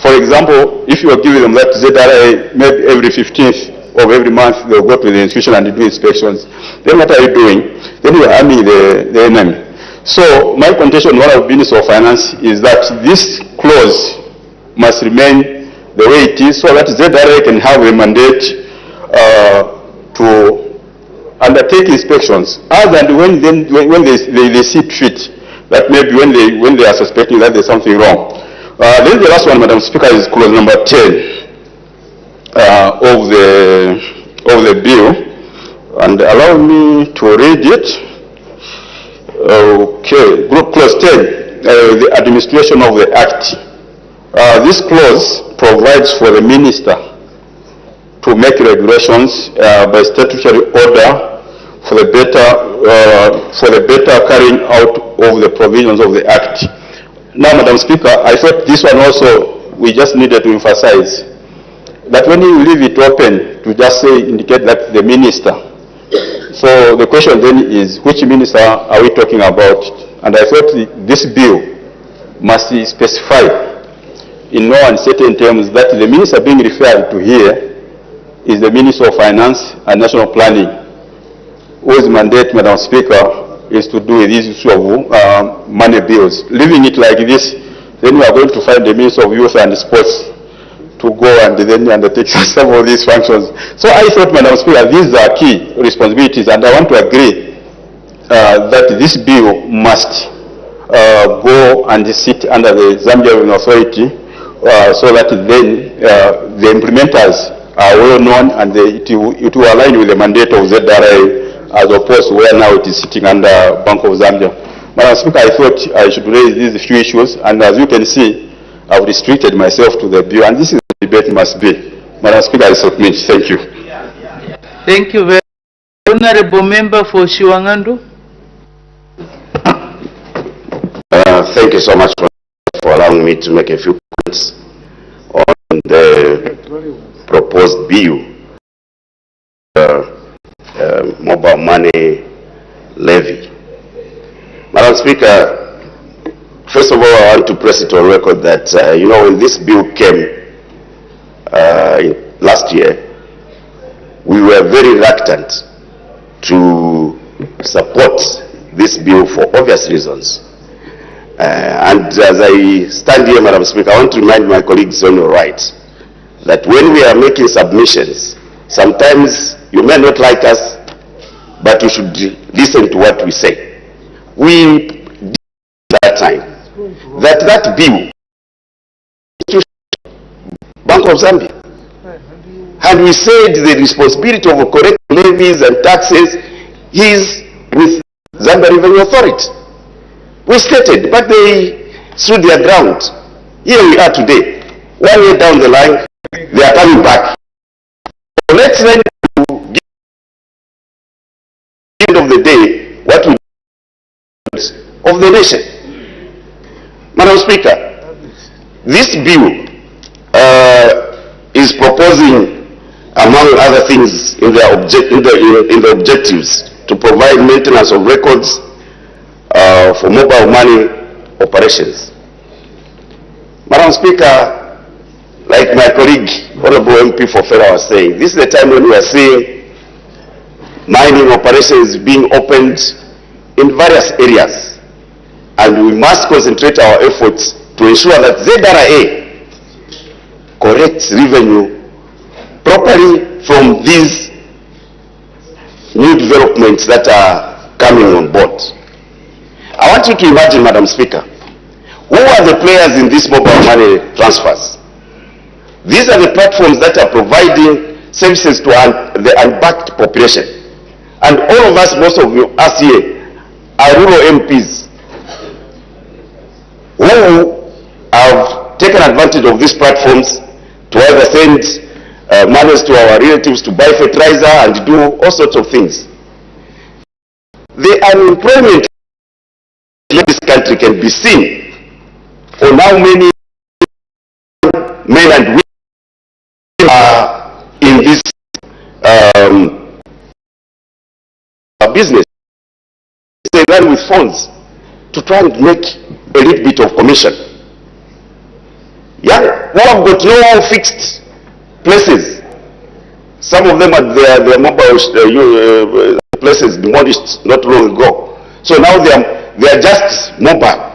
For example, if you are giving them that ZRA maybe every 15th of every month they'll go to the institution and do inspections, then what are you doing? Then you are arming the enemy. So my contention, one of the Minister of Finance, is that this clause must remain the way it is so that ZRA can have a mandate to undertake inspections, other than when they see fit, that maybe when they are suspecting that there's something wrong. Then the last one, Madam Speaker, is clause number 10 of the bill, and allow me to read it. Okay, group clause 10, the administration of the Act. This clause provides for the minister to make regulations by statutory order for the better carrying out of the provisions of the Act. Now, Madam Speaker, I thought this one also we just needed to emphasize that when you leave it open to just say indicate that the minister. So the question then is, which minister are we talking about? And I thought this bill must specify in no uncertain terms that the minister being referred to here is the Minister of Finance and National Planning, whose mandate, Madam Speaker, is to do with this issue of money bills. Leaving it like this, then we are going to find the Minister of Youth and Sports to go and then undertake some of these functions. So I thought, Madam Speaker, these are key responsibilities, and I want to agree that this bill must go and sit under the Zambia Revenue Authority so that then the implementers are well known and it will align with the mandate of ZRA as opposed to where now it is sitting under Bank of Zambia. Madam Speaker, I thought I should raise these few issues, and as you can see, I've restricted myself to the bill, and this is the debate must be. Madam Speaker, I submit. Thank you. Thank you very much. Honorable Member for Shiwangandu. Thank you so much for allowing me to make a few comments on the proposed bill, mobile money levy. Madam Speaker, first of all, I want to press it on record that, when this bill came last year, we were very reluctant to support this bill for obvious reasons. And as I stand here, Madam Speaker, I want to remind my colleagues on your right that when we are making submissions, sometimes you may not like us, but you should listen to what we say. We did at that time that bill, Bank of Zambia, and we said the responsibility of correct levies and taxes is with Zambia Revenue Authority. We stated, but they stood their ground. Here we are today. 1 year down the line, they are coming back. So let's then give at the end of the day what we do of the nation. Madam Speaker, this bill is proposing, among other things, in the objectives, to provide maintenance of records for mobile money operations. Madam Speaker, like my colleague, Honorable MP for Federal was saying, this is the time when we are seeing mining operations being opened in various areas, and we must concentrate our efforts to ensure that ZRA collects revenue properly from these new developments that are coming on board. I want you to imagine, Madam Speaker, who are the players in these mobile money transfers? These are the platforms that are providing services to the unbacked population. And all of us, most of us here, are rural MPs who have taken advantage of these platforms to either send monies to our relatives to buy fertilizer and do all sorts of things. The unemployment in this country can be seen on how many men and women are in this business. They run with funds to try and make a little bit of commission. Yeah, who have got no fixed places. Some of them had their mobile places demolished not long ago. So now they are just mobile.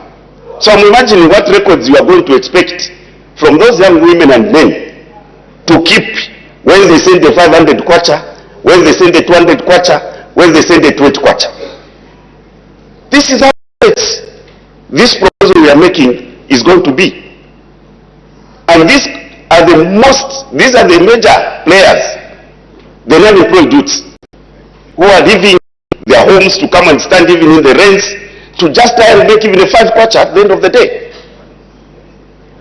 So I'm imagining what records you are going to expect from those young women and men to keep when they send the 500 kwacha, when they send the 200 kwacha, when they send the 20 kwacha. This is how this proposal we are making is going to be. And these are the major players, the non-employed youths, who are leaving their homes to come and stand even in the rains to just try and make even a 5 kwacha at the end of the day.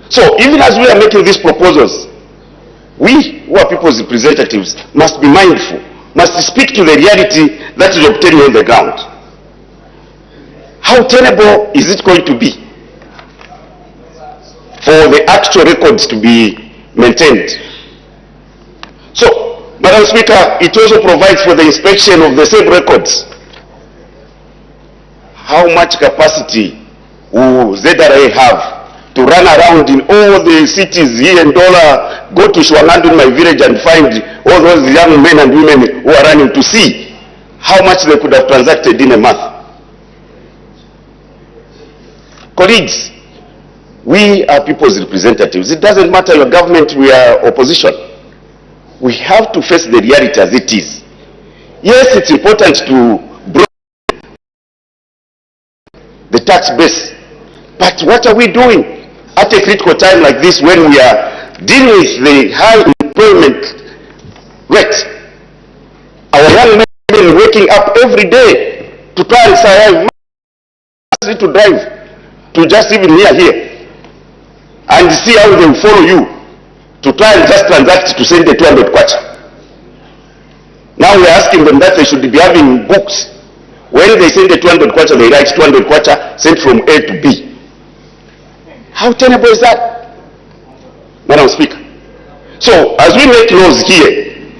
So even as we are making these proposals, we who are people's representatives must be mindful, must speak to the reality that is obtaining on the ground. How tenable is it going to be for the actual records to be maintained? So, Madam Speaker, it also provides for the inspection of the same records. How much capacity will ZRA have to run around in all the cities here in Dola, go to Shwangandu in my village and find all those young men and women who are running to see how much they could have transacted in a month? Colleagues, we are people's representatives. It doesn't matter your government, we are opposition. We have to face the reality as it is. Yes, it's important to broaden the tax base But what are we doing at a critical time like this when we are dealing with the high employment rate? Our young men are waking up every day to try and survive, to drive to just even near here and see how they will follow you to try and just transact to send the 200 kwacha. Now we are asking them that they should be having books. When they send the 200 kwacha, they write 200 kwacha sent from A to B. How tenable is that, Madam Speaker? So, as we make laws here,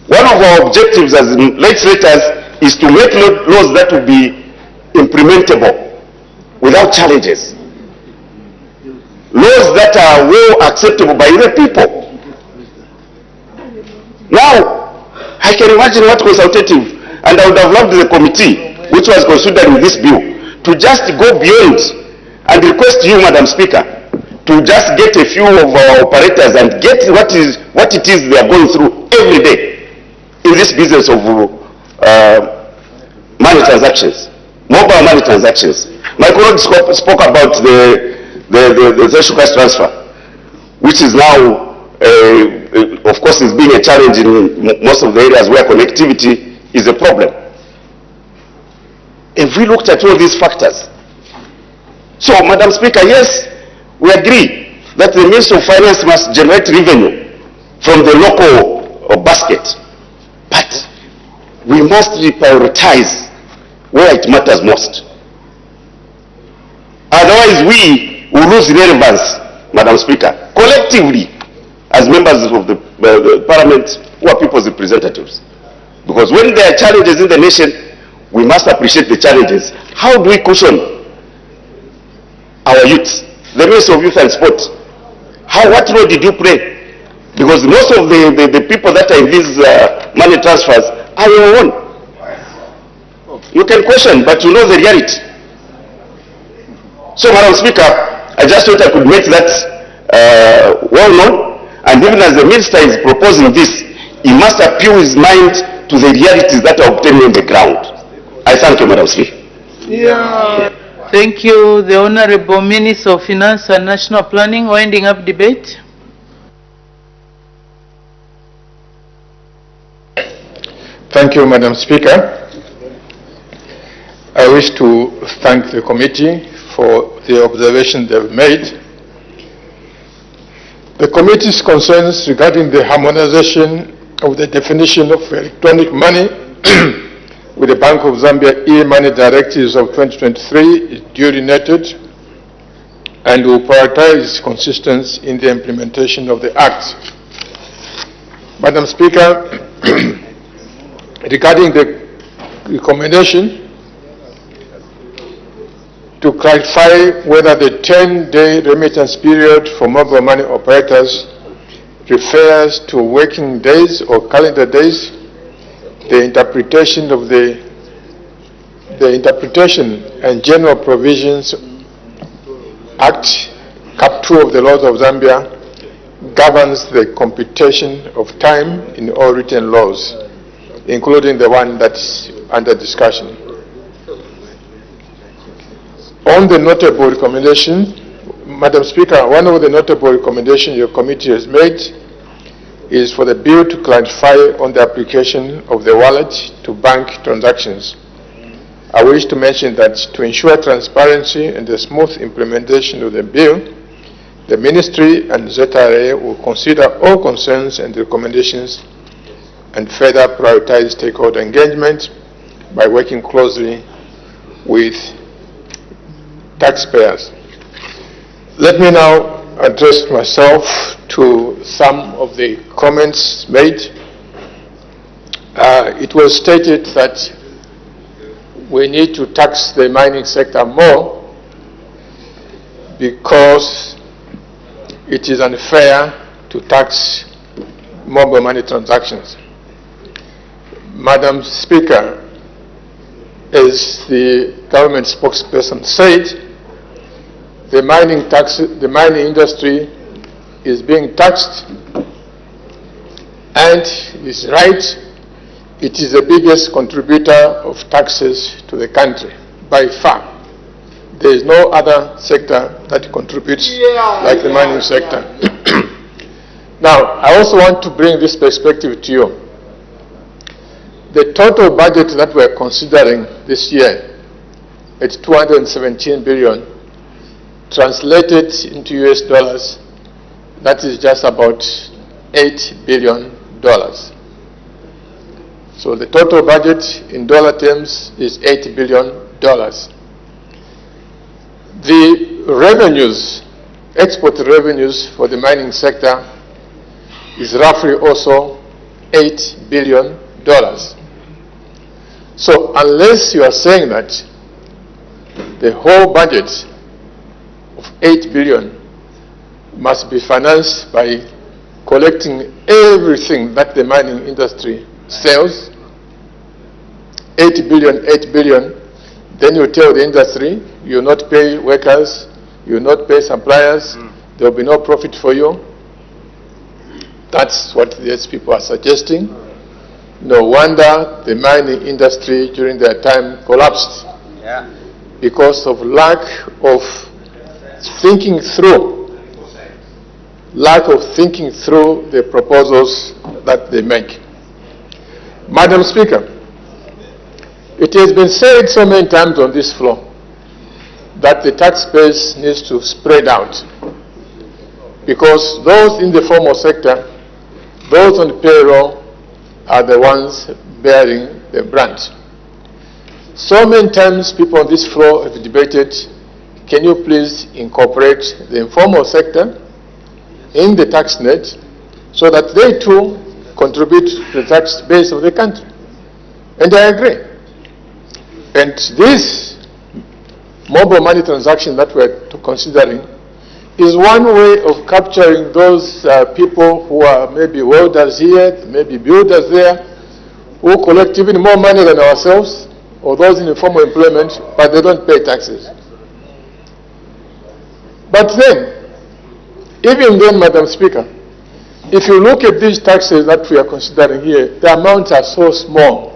one of our objectives as legislators is to make laws that will be implementable without challenges. Laws that are well acceptable by the people. Now, I can imagine what consultative, and I would have loved the committee which was considering this bill to just go beyond and request you, Madam Speaker, to just get a few of our operators and get what it is they are going through every day in this business of money transactions, mobile money transactions. My colleague spoke about the social cash transfer, which is now, of course, is being a challenge in most of the areas where connectivity is a problem. If we looked at all these factors, so, Madam Speaker, yes, we agree that the Ministry of Finance must generate revenue from the local basket, but we must prioritize where it matters most. Otherwise, we will lose relevance, Madam Speaker, collectively, as members of the Parliament who are people's representatives. Because when there are challenges in the nation, we must appreciate the challenges. How do we cushion our youth? The Minister of Youth and Sport, what role did you play? Because most of the people that are in these money transfers are your own. You can question, but you know the reality. So, Madam Speaker, I just thought I could make that well known, and even as the Minister is proposing this, he must appeal his mind to the realities that are obtained on the ground. I thank you, Madam Speaker. Yeah. Thank you, the Honorable Minister of Finance and National Planning. Winding up debate. Thank you, Madam Speaker. I wish to thank the committee for the observations they've made. The committee's concerns regarding the harmonization of the definition of electronic money with the Bank of Zambia e-money directives of 2023 is duly noted and will prioritize consistency in the implementation of the Act. Madam Speaker, regarding the recommendation to clarify whether the 10-day remittance period for mobile money operators refers to working days or calendar days, the interpretation and general provisions Act Cap 2 of the laws of Zambia governs the computation of time in all written laws, including the one that's under discussion. On the notable recommendation, Madam Speaker, one of the notable recommendations your committee has made is for the bill to clarify on the application of the wallet to bank transactions. I wish to mention that to ensure transparency and the smooth implementation of the bill, the Ministry and ZRA will consider all concerns and recommendations and further prioritize stakeholder engagement by working closely with taxpayers. Let me now address myself to some of the comments made. It was stated that we need to tax the mining sector more because it is unfair to tax mobile money transactions. Madam Speaker, as the government spokesperson said, the mining industry is being taxed, and is right. It is the biggest contributor of taxes to the country by far. there is no other sector that contributes like the mining sector. Now, I also want to bring this perspective to you. The total budget that we're considering this year, it's 217 billion, translated into US dollars, that is just about $8 billion. So the total budget in dollar terms is $8 billion. The revenues, export revenues for the mining sector is roughly also $8 billion. So unless you are saying that the whole budget of $8 billion must be financed by collecting everything that the mining industry sells, 8 billion, then you tell the industry you will not pay workers, you will not pay suppliers, there will be no profit for you. That's what these people are suggesting. No wonder the mining industry during their time collapsed. Because of lack of thinking through the proposals that they make. Madam Speaker, it has been said so many times on this floor that the tax base needs to spread out, because those in the formal sector, those on the payroll, are the ones bearing the brunt. So many times people on this floor have debated, can you please incorporate the informal sector in the tax net so that they too contribute to the tax base of the country? And I agree. And this mobile money transaction that we're considering is one way of capturing those people who are maybe welders here, maybe builders there, who collect even more money than ourselves, or those in informal employment, but they don't pay taxes. But then, even then, Madam Speaker, if you look at these taxes that we are considering here, the amounts are so small.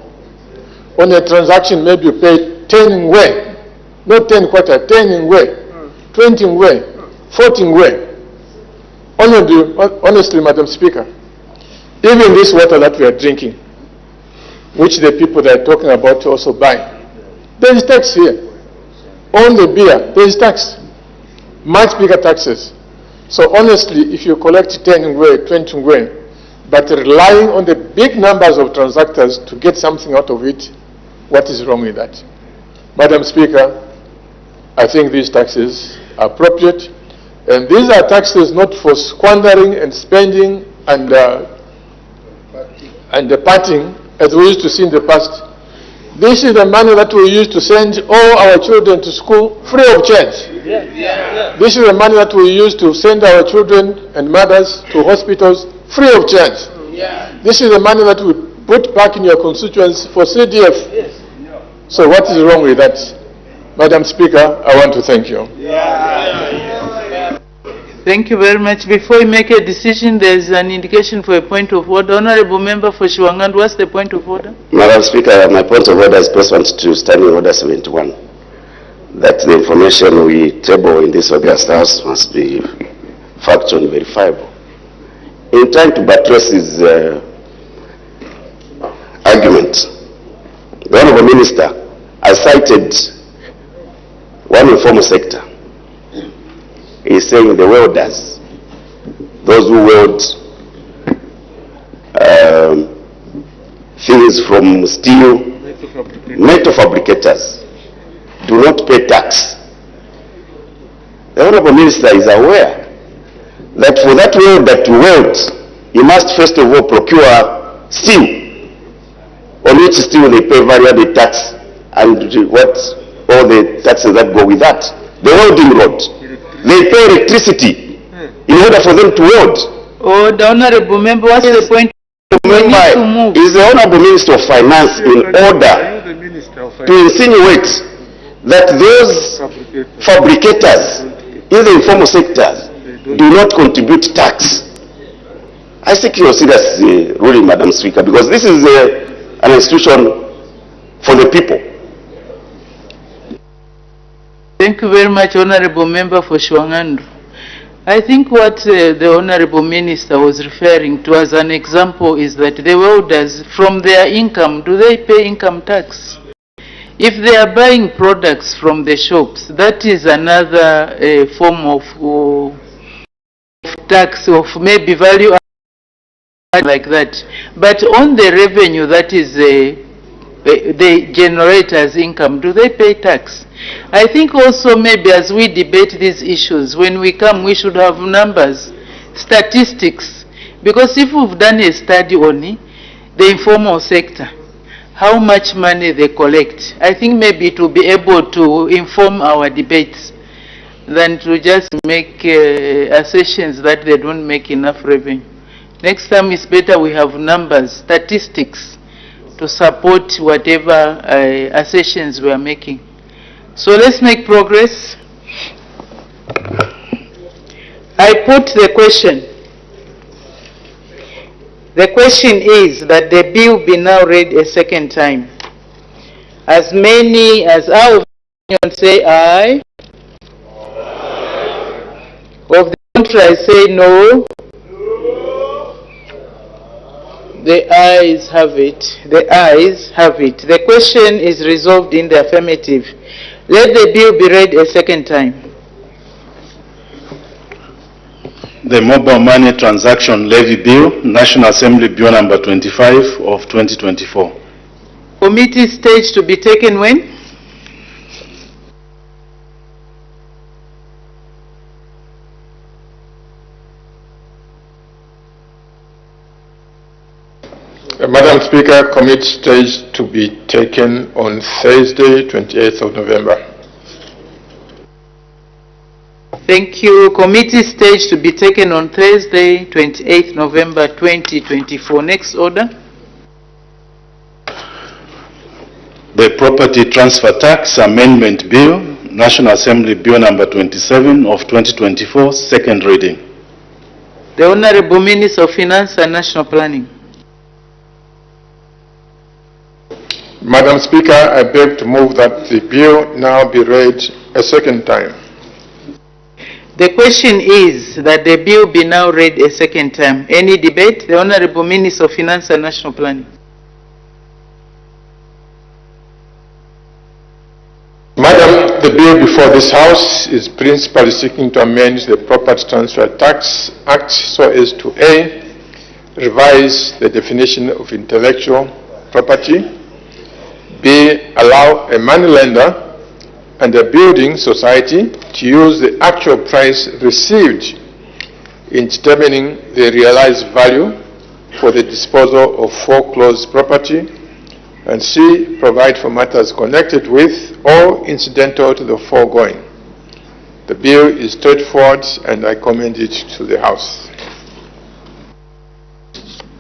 On a transaction, maybe you pay 10 ngwe, not 10 quarter, 10 ngwe, 20 ngwe, 40 ngwe. Honestly, Madam Speaker, even this water that we are drinking, which the people that are talking about also buy, there is tax here. On the beer, there is tax. Much bigger taxes. So honestly, if you collect 10 ngwe, 20 ngwe, but relying on the big numbers of transactors to get something out of it, what is wrong with that? Madam Speaker, I think these taxes are appropriate, and these are taxes not for squandering and spending and partying as we used to see in the past. This is the money that we use to send all our children to school free of charge. This is the money that we use to send our children and mothers to hospitals free of charge. This is the money that we put back in your constituents for CDF. So what is wrong with that? Madam Speaker, I want to thank you. Thank you very much. Before we make a decision, there is an indication for a point of order. Honorable Member for Shiwangand, what's the point of order? Madam Speaker, my point of order is pursuant to Standing Order 71. That the information we table in this August House must be factually verifiable. In trying to buttress his argument, the Honourable Minister has cited one informal sector. He is saying the welders, those who weld things from steel, metal fabricators, do not pay tax. The Honourable Minister is aware that for that welder to weld, he must first of all procure steel, on which steel they pay variable tax and what all the taxes that go with that. The welding rod, they pay electricity in order for them to weld. Oh, the Honourable Member, what's the point? Is the Honourable Minister of Finance in order to insinuate that those fabricators in the informal sectors do not contribute tax? I seek your serious ruling, Madam Speaker, because this is an institution for the people. Thank you very much, Honorable Member for Shwangandu. I think what the Honorable Minister was referring to as an example is that the welders, from their income, do they pay income tax? If they are buying products from the shops, that is another form of tax, of maybe value like that. But on the revenue that is they generate as income, do they pay tax? I think also maybe as we debate these issues, when we come, we should have numbers, statistics, because if we've done a study on the informal sector, how much money they collect, I think maybe it will be able to inform our debates than to just make assertions that they don't make enough revenue. Next time it's better we have numbers, statistics, to support whatever assertions we are making. So let's make progress. I put the question. The question is that the bill be now read a second time. As many as our opinion say aye. Of the contrary say no. The ayes have it. The ayes have it. The question is resolved in the affirmative. Let the bill be read a second time. The Mobile Money Transaction Levy Bill, National Assembly Bill number 25 of 2024. Committee stage to be taken when? Madam Speaker, commit stage to be taken on Thursday, 28th of November. Thank you. Committee stage to be taken on Thursday, 28th November 2024. Next order. The Property Transfer Tax Amendment Bill, National Assembly Bill number 27 of 2024, second reading. The Honorable Minister of Finance and National Planning. Madam Speaker, I beg to move that the bill now be read a second time. The question is that the bill be now read a second time. Any debate? The Honorable Minister of Finance and National Planning. Madam, the bill before this House is principally seeking to amend the Property Transfer Tax Act so as to A, revise the definition of intellectual property, B, allow a moneylender and a building society to use the actual price received in determining the realized value for the disposal of foreclosed property, and C, provide for matters connected with or incidental to the foregoing. The bill is straightforward and I commend it to the House.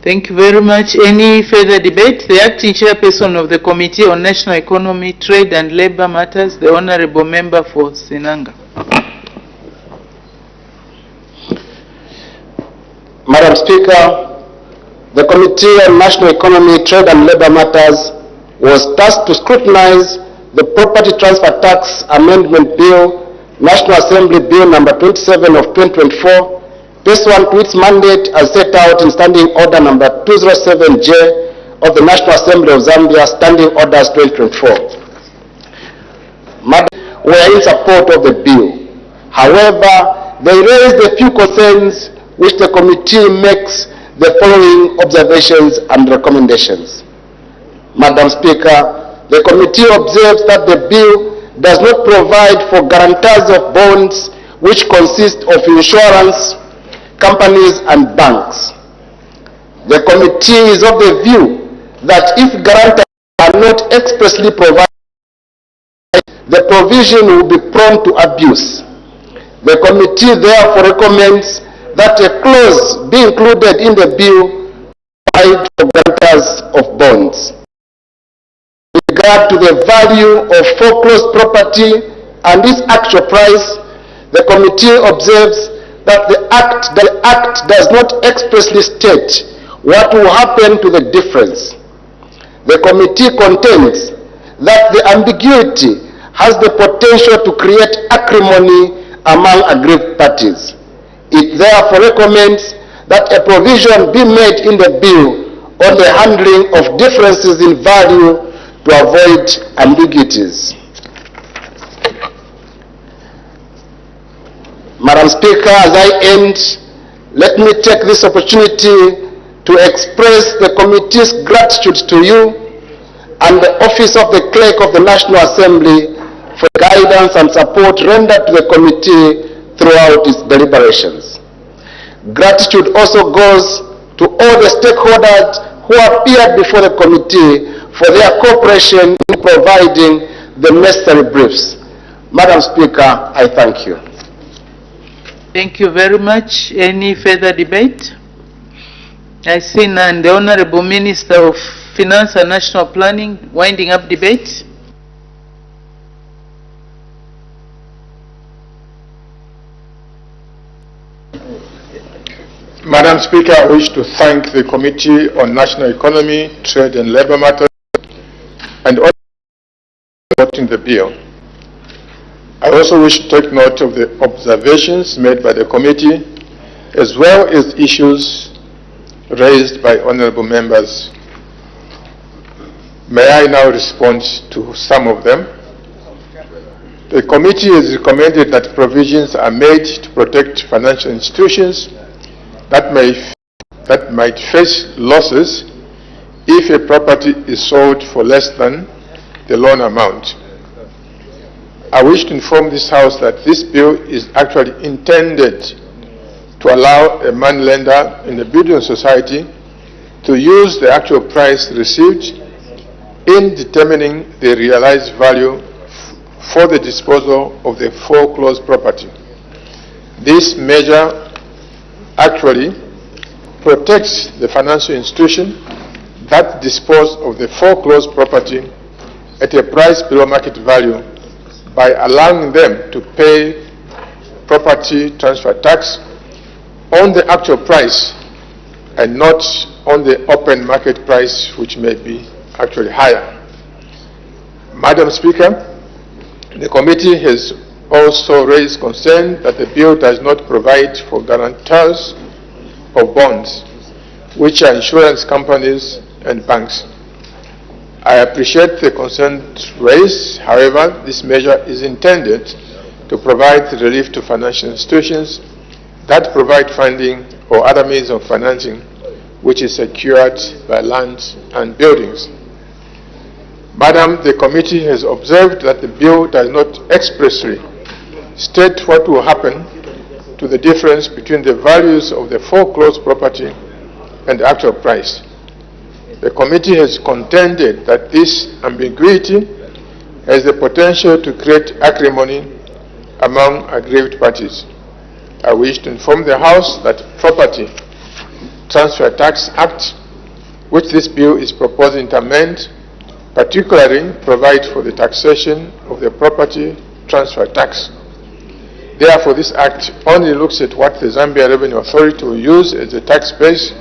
Thank you very much. Any further debate? The acting chairperson of the Committee on National Economy, Trade and Labour Matters, the Honourable Member for Sinanga. Madam Speaker, the Committee on National Economy, Trade and Labour Matters was tasked to scrutinize the Property Transfer Tax Amendment Bill, National Assembly Bill number 27 of 2024, pursuant to its mandate as set out in Standing Order number 207J of the National Assembly of Zambia, Standing Orders 2024. Madam, we are in support of the bill. However, they raised a few concerns which the committee makes the following observations and recommendations. Madam Speaker, the committee observes that the bill does not provide for guarantors of bonds which consist of insurance companies and banks. The committee is of the view that if guarantors are not expressly provided, the provision will be prone to abuse. The committee therefore recommends that a clause be included in the bill for guarantors of bonds. With regard to the value of foreclosed property and its actual price, the committee observes that the Act does not expressly state what will happen to the difference. The committee contends that the ambiguity has the potential to create acrimony among aggrieved parties. It therefore recommends that a provision be made in the bill on the handling of differences in value to avoid ambiguities. Madam Speaker, as I end, let me take this opportunity to express the committee's gratitude to you and the Office of the Clerk of the National Assembly for guidance and support rendered to the committee throughout its deliberations. Gratitude also goes to all the stakeholders who appeared before the committee for their cooperation in providing the necessary briefs. Madam Speaker, I thank you. Thank you very much. Any further debate? I see none. The Honorable Minister of Finance and National Planning, winding up debate. Madam Speaker, I wish to thank the Committee on National Economy, Trade and Labour Matters and all supporting the bill. I also wish to take note of the observations made by the committee as well as issues raised by honourable members. May I now respond to some of them? The committee has recommended that provisions are made to protect financial institutions that might face losses if a property is sold for less than the loan amount. I wish to inform this House that this bill is actually intended to allow a moneylender in a building society to use the actual price received in determining the realized value for the disposal of the foreclosed property. This measure actually protects the financial institution that disposes of the foreclosed property at a price below market value by allowing them to pay property transfer tax on the actual price and not on the open market price, which may be actually higher. Madam Speaker, the committee has also raised concern that the bill does not provide for guarantors of bonds, which are insurance companies and banks. I appreciate the concerns raised. However, this measure is intended to provide relief to financial institutions that provide funding or other means of financing which is secured by land and buildings. Madam, the committee has observed that the bill does not expressly state what will happen to the difference between the values of the foreclosed property and the actual price. The committee has contended that this ambiguity has the potential to create acrimony among aggrieved parties. I wish to inform the House that Property Transfer Tax Act, which this bill is proposing to amend, particularly provide for the taxation of the property transfer tax. Therefore, this Act only looks at what the Zambia Revenue Authority will use as a tax base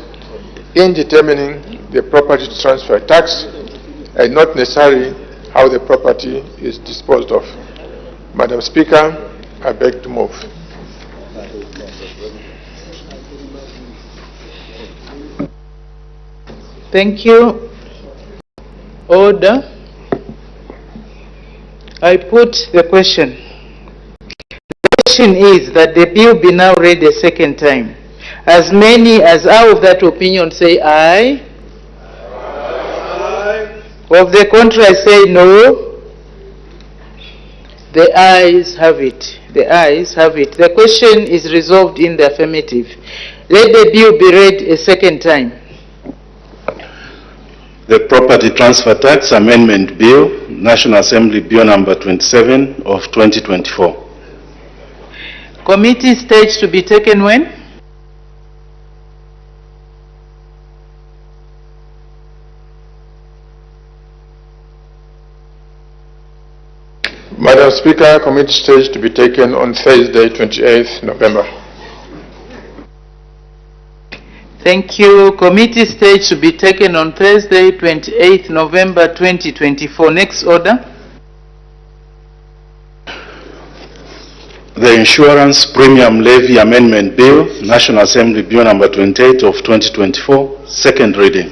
in determining the property transfer tax and not necessarily how the property is disposed of. Madam Speaker, I beg to move. Thank you. Order. I put the question. The question is that the bill be now read a second time. As many as are of that opinion say aye. Aye. Of the contrary say no. The ayes have it. The ayes have it. The question is resolved in the affirmative. Let the bill be read a second time. The Property Transfer Tax Amendment Bill, National Assembly Bill number 27 of 2024. Committee stage to be taken when? Madam Speaker, committee stage to be taken on Thursday, 28th November. Thank you. Committee stage to be taken on Thursday, 28th November 2024. Next order. the Insurance Premium Levy Amendment Bill, National Assembly Bill number 28 of 2024, second reading.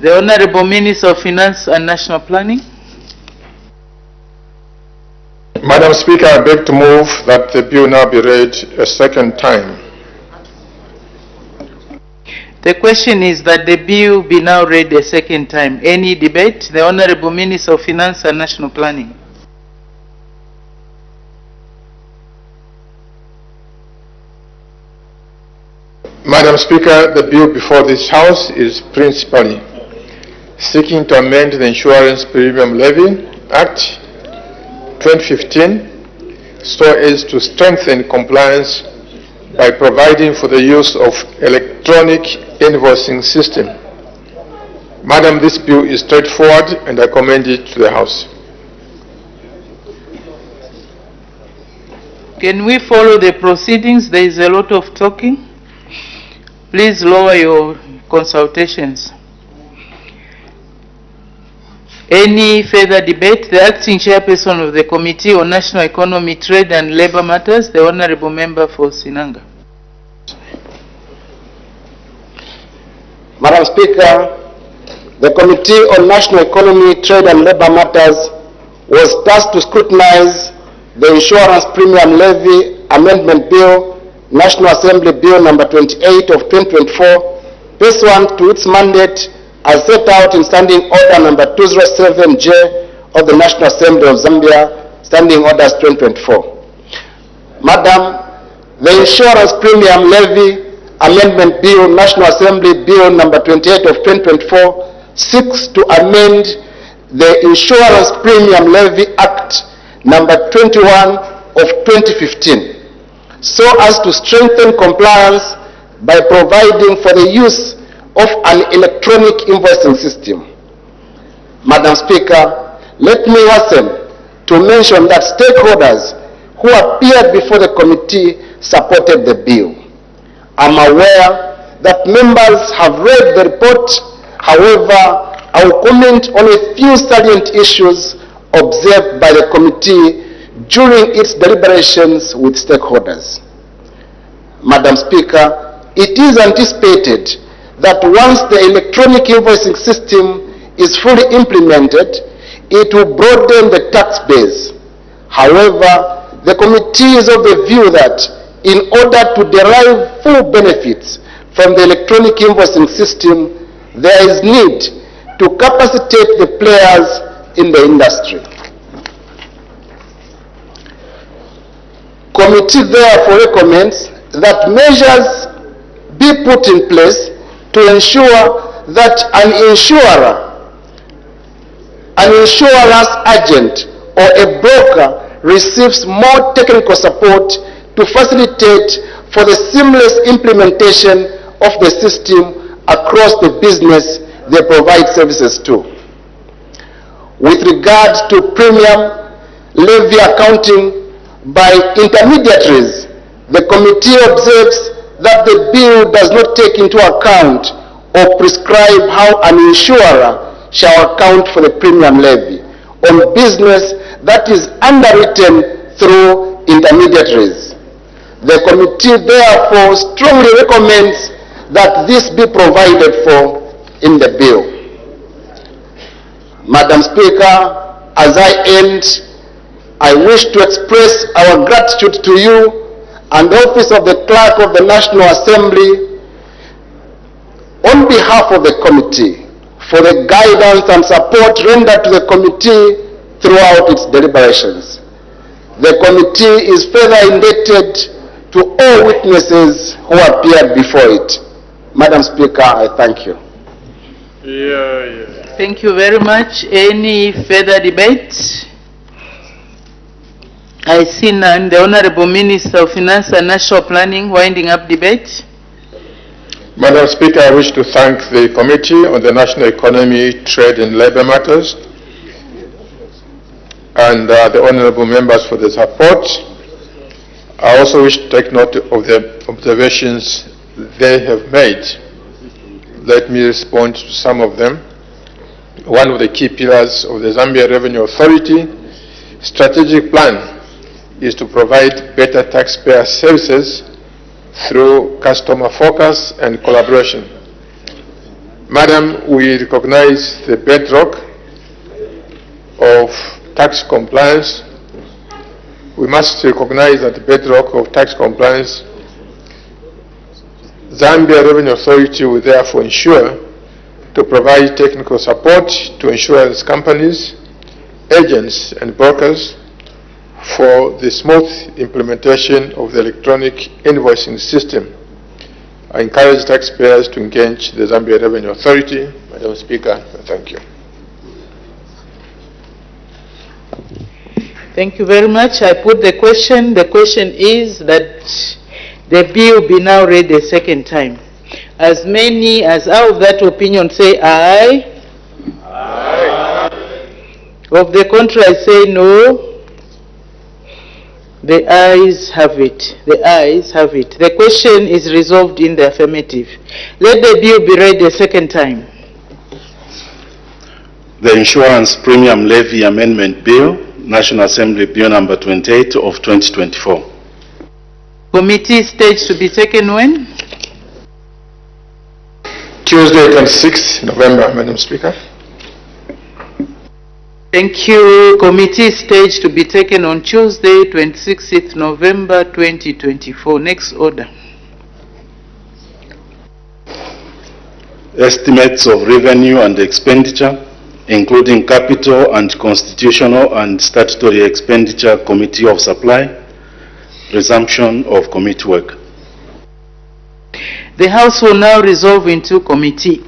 The Honorable Minister of Finance and National Planning. Madam Speaker, I beg to move that the bill now be read a second time. The question is that the bill be now read a second time. Any debate? The Honorable Minister of Finance and National Planning. Madam Speaker, the bill before this House is principally seeking to amend the Insurance Premium Levy Act 2015 so as to strengthen compliance by providing for the use of electronic invoicing system. Madam, this bill is straightforward and I commend it to the House. Can we follow the proceedings? There is a lot of talking. Please lower your consultations. Any further debate? The acting chairperson of the Committee on National Economy, Trade and Labour Matters, the Honourable Member for Sinanga. Madam Speaker, the Committee on National Economy, Trade and Labour Matters was tasked to scrutinize the Insurance Premium Levy Amendment Bill, National Assembly Bill number 28 of 2024, pursuant to its mandate as set out in Standing Order number 207J of the National Assembly of Zambia, Standing Orders 2024. Madam, the Insurance Premium Levy Amendment Bill, National Assembly Bill number 28 of 2024, seeks to amend the Insurance Premium Levy Act number 21 of 2015 so as to strengthen compliance by providing for the use of an electronic invoicing system. Madam Speaker, let me hasten to mention that stakeholders who appeared before the committee supported the bill. I'm aware that members have read the report. However, I will comment on a few salient issues observed by the committee during its deliberations with stakeholders. Madam Speaker, it is anticipated that once the electronic invoicing system is fully implemented, it will broaden the tax base. However, the committee is of the view that in order to derive full benefits from the electronic invoicing system, there is need to capacitate the players in the industry. Committee therefore recommends that measures be put in place to ensure that an insurance agent or a broker receives more technical support to facilitate for the seamless implementation of the system across the business they provide services to. With regard to premium levy accounting by intermediaries, the committee observes that the bill does not take into account or prescribe how an insurer shall account for the premium levy on business that is underwritten through intermediaries. The committee therefore strongly recommends that this be provided for in the bill. Madam Speaker, as I end, I wish to express our gratitude to you and the Office of the Clerk of the National Assembly on behalf of the committee for the guidance and support rendered to the committee throughout its deliberations. The committee is further indebted to all witnesses who appeared before it. Madam Speaker, I thank you. Thank you very much. Any further debate? I see none. The Honourable Minister of Finance and National Planning winding up debate. Madam Speaker, I wish to thank the Committee on the National Economy, Trade and Labour Matters and the Honourable Members for the support. I also wish to take note of the observations they have made. Let me respond to some of them. One of the key pillars of the Zambia Revenue Authority strategic plan is to provide better taxpayer services through customer focus and collaboration. Madam, we recognize the bedrock of tax compliance. We must recognize that the bedrock of tax compliance, Zambia Revenue Authority will therefore ensure to provide technical support to insurance companies, agents and brokers for the smooth implementation of the electronic invoicing system. I encourage taxpayers to engage the Zambia Revenue Authority. Madam Speaker, thank you. Thank you very much. I put the question. The question is that the bill be now read a second time. As many as are of that opinion say aye. Aye. Of the contrary say no. The ayes have it. The ayes have it. The question is resolved in the affirmative. Let the bill be read a second time. The Insurance Premium Levy Amendment Bill, National Assembly Bill number 28 of 2024. Committee stage to be taken when? Tuesday, 26th November, Madam Speaker. Thank you. Committee stage to be taken on Tuesday, 26th November 2024. Next order. Estimates of revenue and expenditure, including capital and constitutional and statutory expenditure, Committee of Supply. Resumption of committee work. The House will now resolve into committee.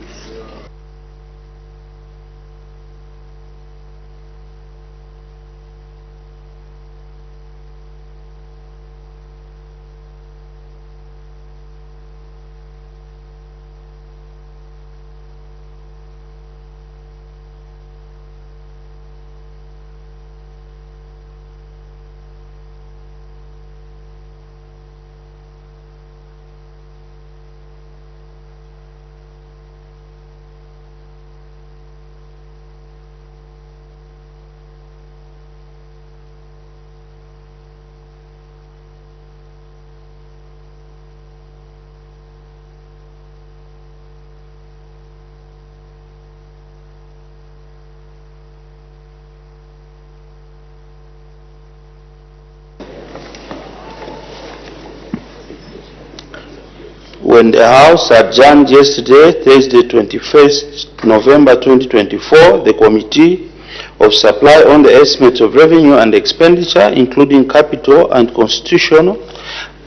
When the House adjourned yesterday, Thursday, 21st November 2024, the Committee of Supply on the estimates of revenue and expenditure, including capital and constitutional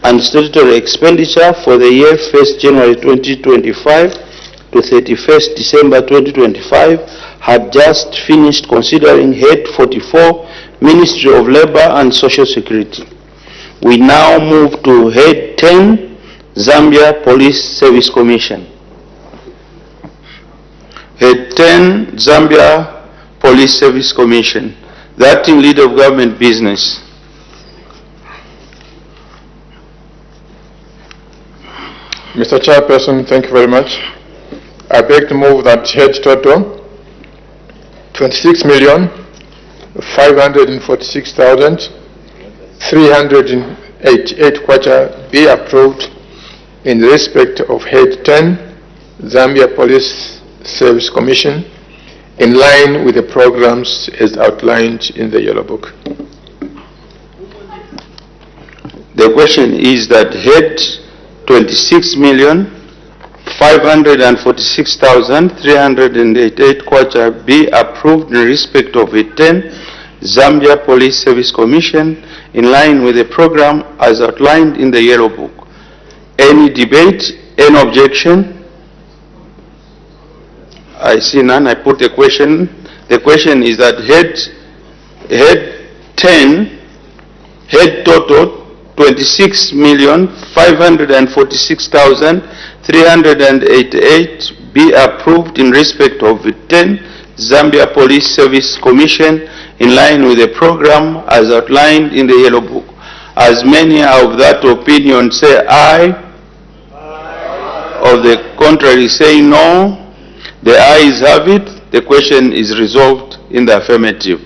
and statutory expenditure for the year 1st January 2025 to 31st December 2025, had just finished considering Head 44, Ministry of Labor and Social Security. We now move to Head 10, Zambia Police Service Commission. Head 10, Zambia Police Service Commission. The Acting Leader of Government Business. Mr. Chairperson, thank you very much. I beg to move that head total 26,546,388 kwacha be approved in respect of Head 10, Zambia Police Service Commission, in line with the programs as outlined in the Yellow Book. The question is that Head 26,546,388 kwacha be approved in respect of Head 10, Zambia Police Service Commission, in line with the program as outlined in the Yellow Book. Any debate? Any objection? I see none. I put the question. The question is that Head 10, Head total 26,546,388 be approved in respect of Head 10, Zambia Police Service Commission, in line with the program as outlined in the Yellow Book. As many of that opinion say aye, of the contrary say no, the ayes have it. The question is resolved in the affirmative.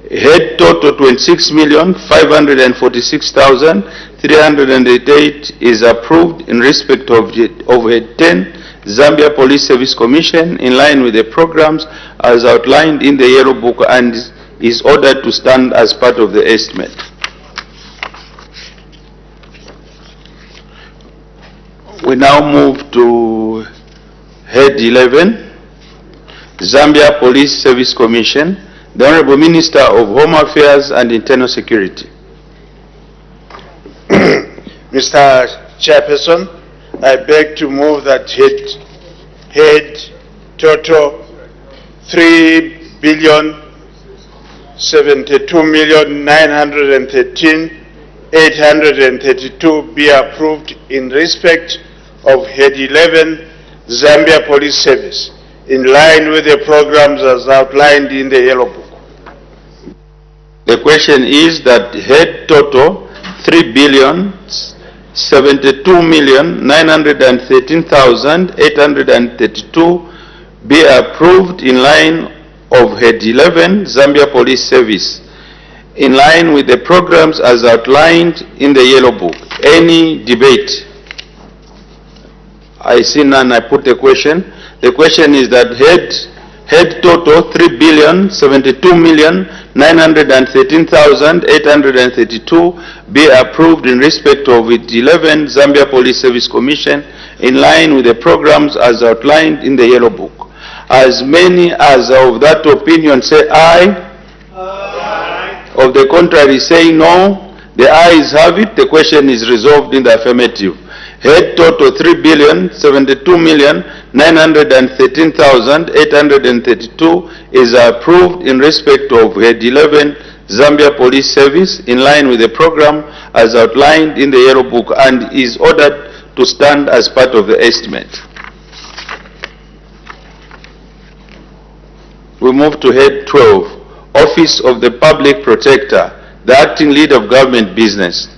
Head total 26,546,388 is approved in respect of Head 10, Zambia Police Service Commission, in line with the programs as outlined in the Yellow Book, and is ordered to stand as part of the estimate. We now move to Head 11, Zambia Police Service Commission. The Honorable Minister of Home Affairs and Internal Security. Mr. Chairperson, I beg to move that head total 3,072,913,832 be approved in respect of Head 11, Zambia Police Service, in line with the programs as outlined in the Yellow Book. The question is that head total 3,072,913,832 be approved in line of Head 11, Zambia Police Service, in line with the programs as outlined in the Yellow Book. Any debate? I see none. I put the question. The question is that head total 3,072,913,832 be approved in respect of Head 11, Zambia Police Service Commission, in line with the programs as outlined in the Yellow Book. As many as of that opinion say aye. Aye. Of the contrary say no. The ayes have it. The question is resolved in the affirmative. Head total 3,072,913,832 is approved in respect of Head 11, Zambia Police Service, in line with the program as outlined in the Yellow Book, and is ordered to stand as part of the estimate. We move to Head 12, Office of the Public Protector, the acting lead of government business.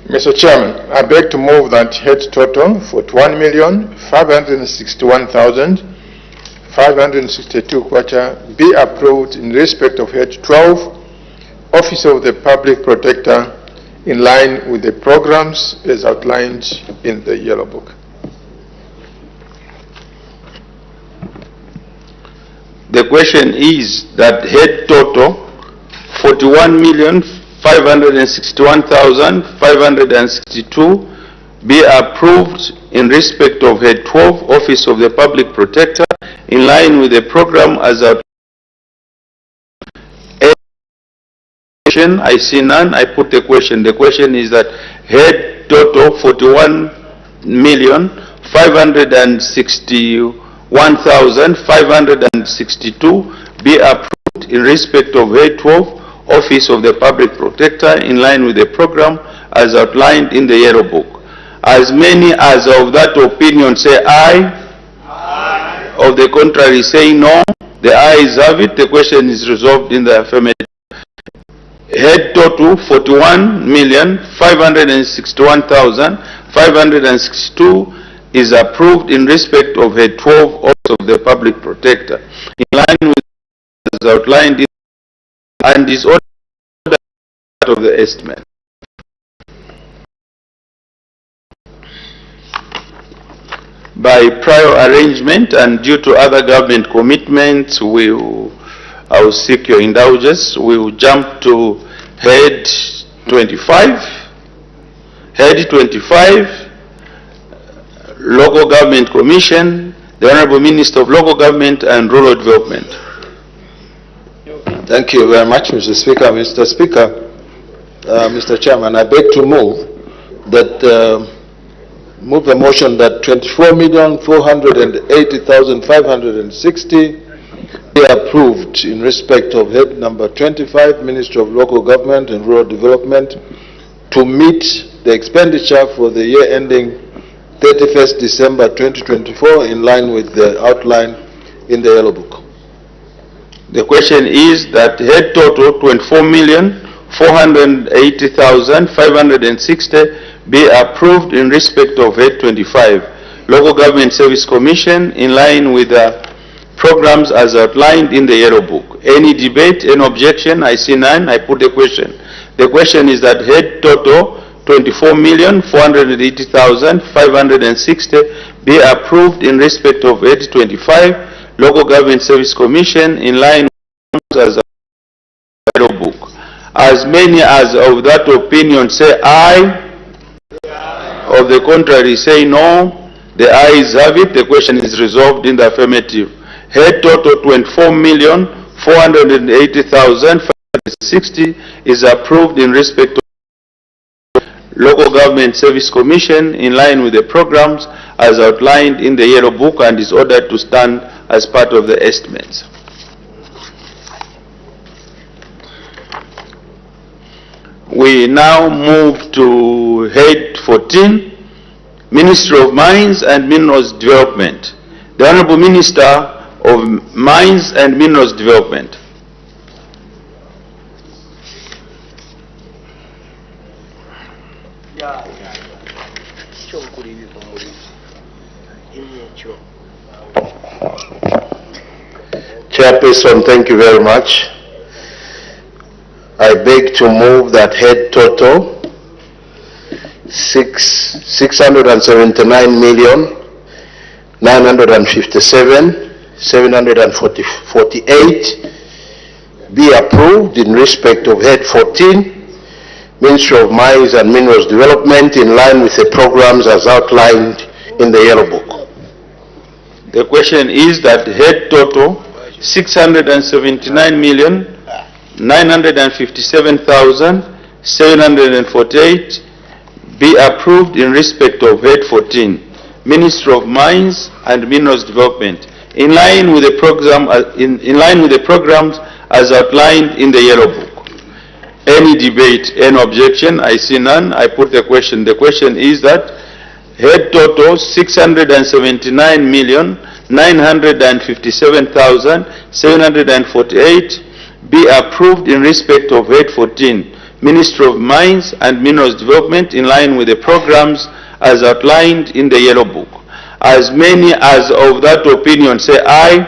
Mr. Chairman, I beg to move that head total 41,561,562 kwacha be approved in respect of Head 12, Office of the Public Protector, in line with the programs as outlined in the Yellow Book. The question is that head total 41,561,562 be approved in respect of Head 12, Office of the Public Protector, in line with the program as outlined. I see none. I put the question. The question is that head total 41,561,562 be approved in respect of Head 12, Office of the Public Protector, in line with the program as outlined in the Yellow Book. As many as of that opinion say aye. Aye. Of the contrary say no. The ayes have it. The question is resolved in the affirmative. Head total 41,561,562 is approved in respect of Head 12, Office of the Public Protector, in line with as outlined in and is ordered of the estimate. By prior arrangement and due to other government commitments, I will seek your indulgence. We will jump to Head 25. Head 25, Local Government Commission, the Honorable Minister of Local Government and Rural Development. Thank you very much, Mr. Speaker. Mr. Speaker, Mr. Chairman, I beg to move the motion that 24,480,560 be approved in respect of Head number 25, Ministry of Local Government and Rural Development, to meet the expenditure for the year ending 31st December 2024 in line with the outline in the Yellow Book. The question is that head total 24,480,560 be approved in respect of Head 25, Local Government Service Commission in line with the programs as outlined in the Yellow Book. Any debate, any objection? I see none. I put the question. The question is that head total 24,480,560 be approved in respect of head 25, Local Government Service Commission in line with as Yellow Book. As many as of that opinion say aye. Of the contrary say no. The ayes have it. The question is resolved in the affirmative. Head total 24,480,560 is approved in respect of Local Government Service Commission in line with the programs as outlined in the Yellow Book and is ordered to stand as part of the estimates. We now move to head 14, Ministry of Mines and Minerals Development. The Honorable Minister of Mines and Minerals Development. Chairperson, thank you very much. I beg to move that head total 609,957,748 be approved in respect of head 14, Ministry of Mines and Minerals Development in line with the programs as outlined in the Yellow Book. The question is that head total 679,957,748 be approved in respect of head 14, Ministry of Mines and Minerals Development, in line with the programs as outlined in the Yellow Book. Any debate, any objection? I see none. I put the question. The question is that head total 679,957,748 be approved in respect of head 14, Ministry of Mines and Minerals Development in line with the programs as outlined in the Yellow Book. As many as of that opinion say aye.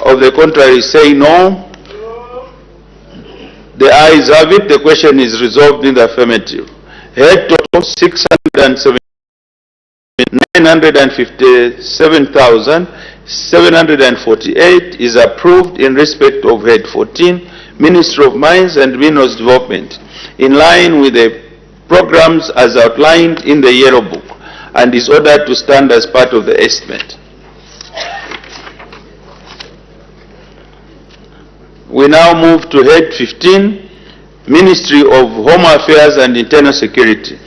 Of the contrary say no. The ayes have it. The question is resolved in the affirmative. Head total 697,748 is approved in respect of head 14, Ministry of Mines and Minerals Development, in line with the programs as outlined in the Yellow Book, and is ordered to stand as part of the estimate. We now move to head 15, Ministry of Home Affairs and Internal Security.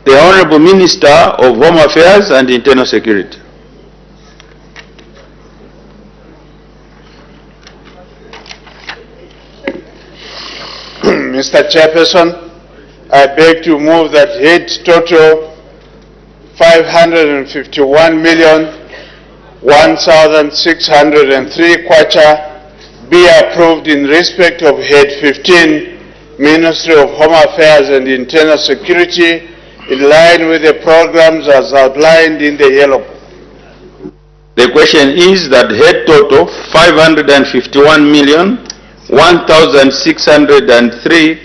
The Honorable Minister of Home Affairs and Internal Security. Mr. Chairperson, I beg to move that head total 551,001,603 kwacha be approved in respect of head 15, Ministry of Home Affairs and Internal Security, in line with the programs as outlined in the Yellow Book. The question is that head total 551,001,603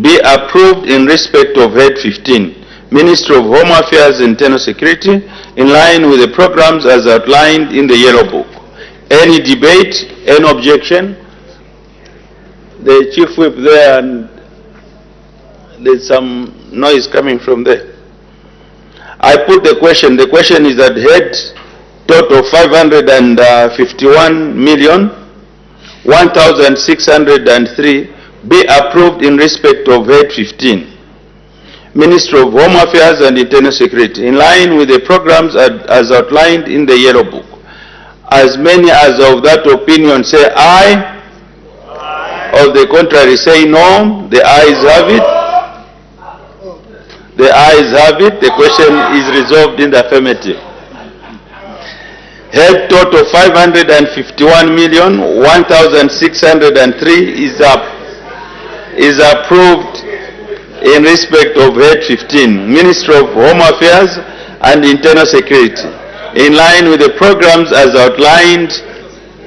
be approved in respect of head 15, Ministry of Home Affairs and Internal Security, in line with the programs as outlined in the Yellow Book. Any debate, any objection? The Chief Whip there, and there's some noise coming from there. I put the question. The question is that head total 551,001,603 be approved in respect of head 15, Ministry of Home Affairs and Internal Security, in line with the programs as outlined in the Yellow Book. As many as of that opinion say aye. Of the contrary say no. The ayes have it. The ayes have it. The question is resolved in the affirmative. Head total 551,001,603 is approved in respect of head 15, Ministry of Home Affairs and Internal Security, in line with the programs as outlined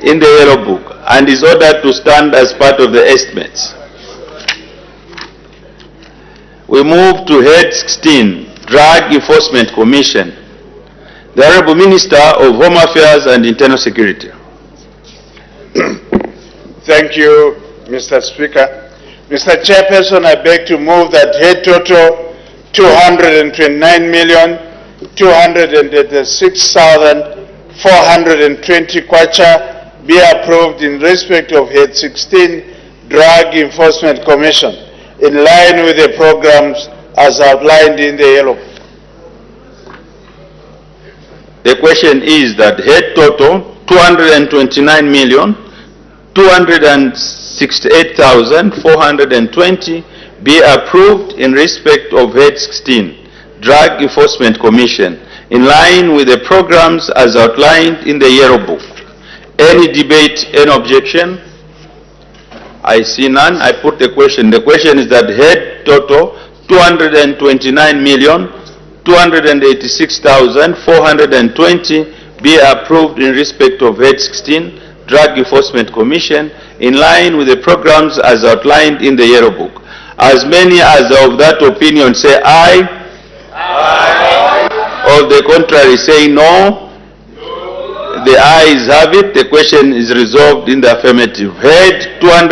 in the Yellow Book, and is ordered to stand as part of the estimates. We move to Head 16, Drug Enforcement Commission. The Honorable Minister of Home Affairs and Internal Security. Thank you, Mr. Speaker. Mr. Chairperson, I beg to move that head total 229,286,420 kwacha be approved in respect of Head 16, Drug Enforcement Commission, in line with the programs as outlined in the Yellow Book. The question is that head total 229,268,420 be approved in respect of Head 16, Drug Enforcement Commission, in line with the programs as outlined in the Yellow Book. Any debate, any objection? I see none. I put the question. The question is that head total 229,286,420 be approved in respect of Head 16, Drug Enforcement Commission, in line with the programs as outlined in the Yellow Book. As many as of that opinion say aye. Aye. Of the contrary say no. The ayes have it. The question is resolved in the affirmative. Head total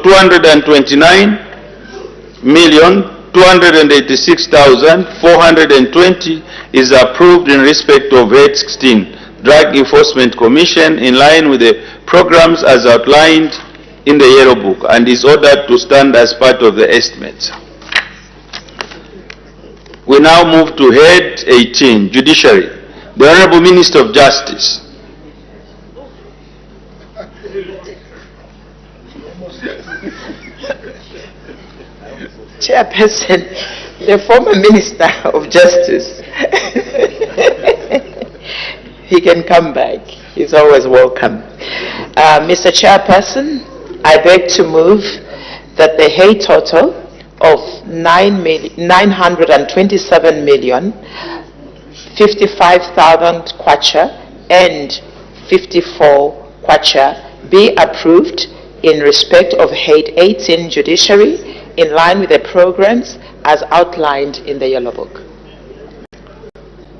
229,286,420 is approved in respect of Head 16, Drug Enforcement Commission, in line with the programs as outlined in the Yellow Book, and is ordered to stand as part of the estimates. We now move to Head 18, Judiciary. The Honorable Minister of Justice. Chairperson, the former Minister of Justice, he can come back. He's always welcome. Mr. Chairperson, I beg to move that the head total of 927,055,000 kwacha and 54 kwacha be approved in respect of Head 18, Judiciary, in line with the programs as outlined in the Yellow Book.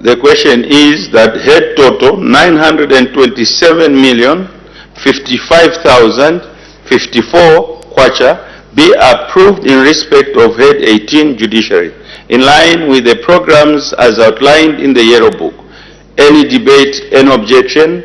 The question is that head total 927,055,054 kwacha be approved in respect of Head 18, Judiciary, in line with the programs as outlined in the Yellow Book. Any debate, any objection?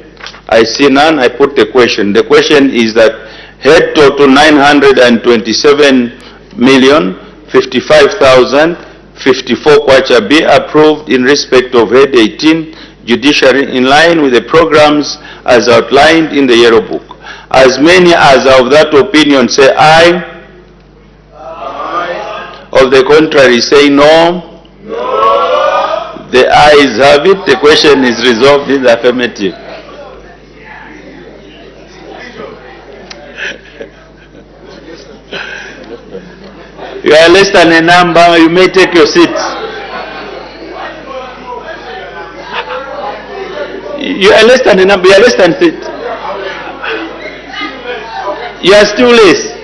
I see none. I put the question. The question is that head total 927,055,054 kwacha be approved in respect of Head 18, Judiciary, in line with the programs as outlined in the Yellow Book. As many as are of that opinion say aye. Of the contrary say no. No. The ayes have it. The question is resolved in the affirmative. You are less than a number. You may take your seats. You are less than a number. You are less than seat. You are still less.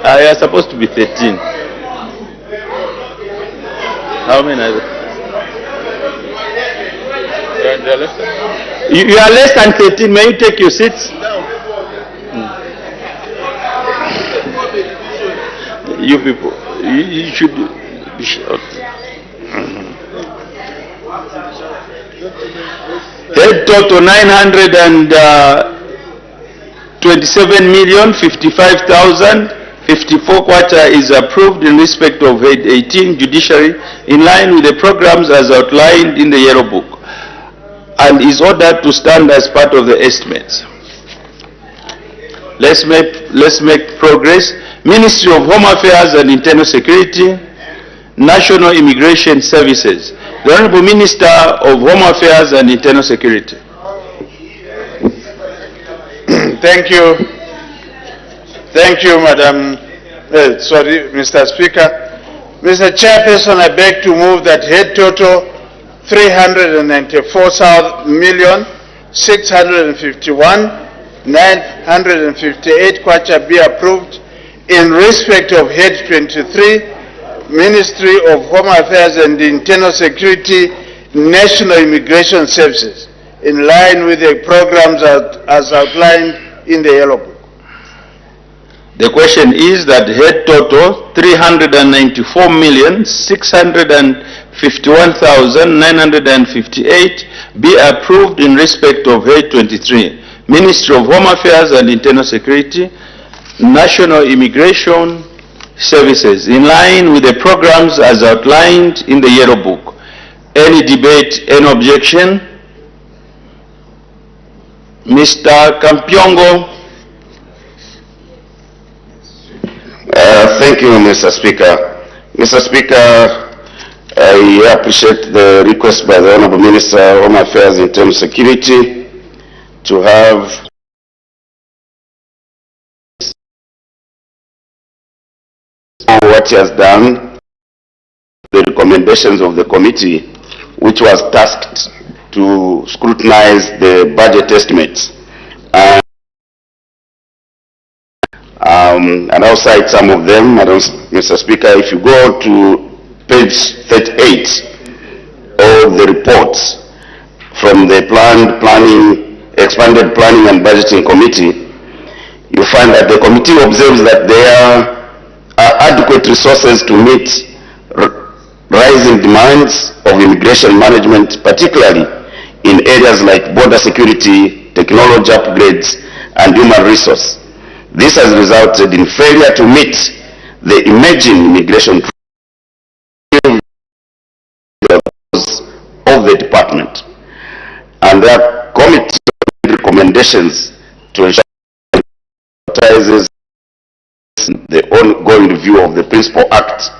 You are supposed to be 13. How many are there? You are less than 13. May you take your seats? You people, you should be short. Head total 927,055,054 kwacha is approved in respect of Head 18, Judiciary, in line with the programs as outlined in the Yellow Book, and is ordered to stand as part of the estimates. Let's make progress. Ministry of Home Affairs and Internal Security, National Immigration Services. The Honorable Minister of Home Affairs and Internal Security. Thank you. Thank you, Madam. Mr. Speaker. Mr. Chairperson, I beg to move that head total 394,651,958 kwacha be approved in respect of head 23, Ministry of Home Affairs and Internal Security, National Immigration Services, in line with the programs as outlined in the Yellow Book. The question is that head total 394,651,958 be approved in respect of head 23, Ministry of Home Affairs and Internal Security, National Immigration Services, in line with the programs as outlined in the Yellow Book. Any debate, any objection? Mr. Kampyongo. Thank you, Mr. Speaker. Mr. Speaker, I appreciate the request by the Honorable Minister of Home Affairs and Internal Security to have what he has done, the recommendations of the committee, which was tasked to scrutinize the budget estimates. And I'll cite some of them, Mr. Speaker. If you go to page 38 of the reports from the Expanded Planning and Budgeting Committee, you find that the committee observes that there are adequate resources to meet rising demands of immigration management, particularly in areas like border security, technology upgrades, and human resource. This has resulted in failure to meet the emerging immigration of the department. And there are committee recommendations to ensure prioritizes the ongoing review of the Principal Act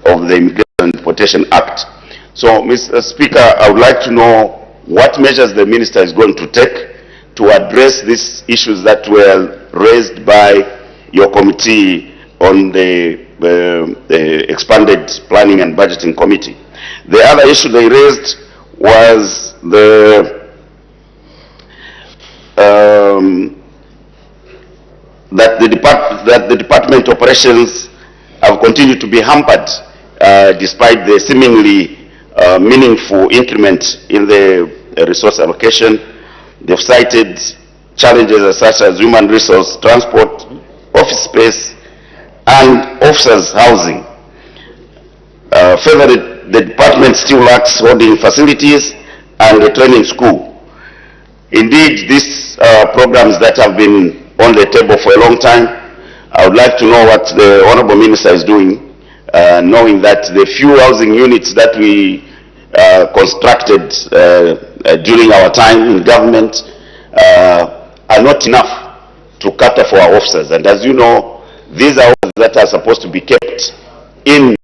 of the Immigration and Deportation Act. So, Mr. Speaker, I would like to know what measures the Minister is going to take to address these issues that were raised by your committee on the Expanded Planning and Budgeting Committee. The other issue they raised was that the department operations have continued to be hampered despite the seemingly meaningful increment in the resource allocation. They've cited challenges such as human resource, transport, office space, and officers' housing. Further, the department still lacks holding facilities and a training school. Indeed, these programs that have been on the table for a long time, I would like to know what the Honorable Minister is doing, knowing that the few housing units that we constructed during our time in government are not enough to cater for our officers. And as you know, these are officers that are supposed to be kept in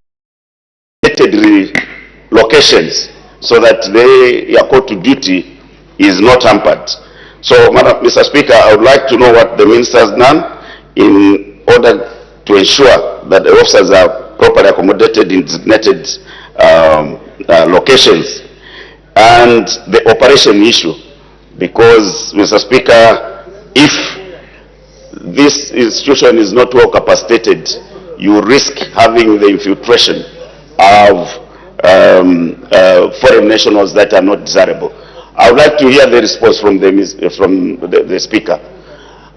locations so that their call to duty is not hampered. So, Mr. Speaker, I would like to know what the Minister has done in order to ensure that the officers are properly accommodated in designated locations. And the operation issue, because, Mr. Speaker, if this institution is not well capacitated, you risk having the infiltration of foreign nationals that are not desirable. I would like to hear the response from the Speaker.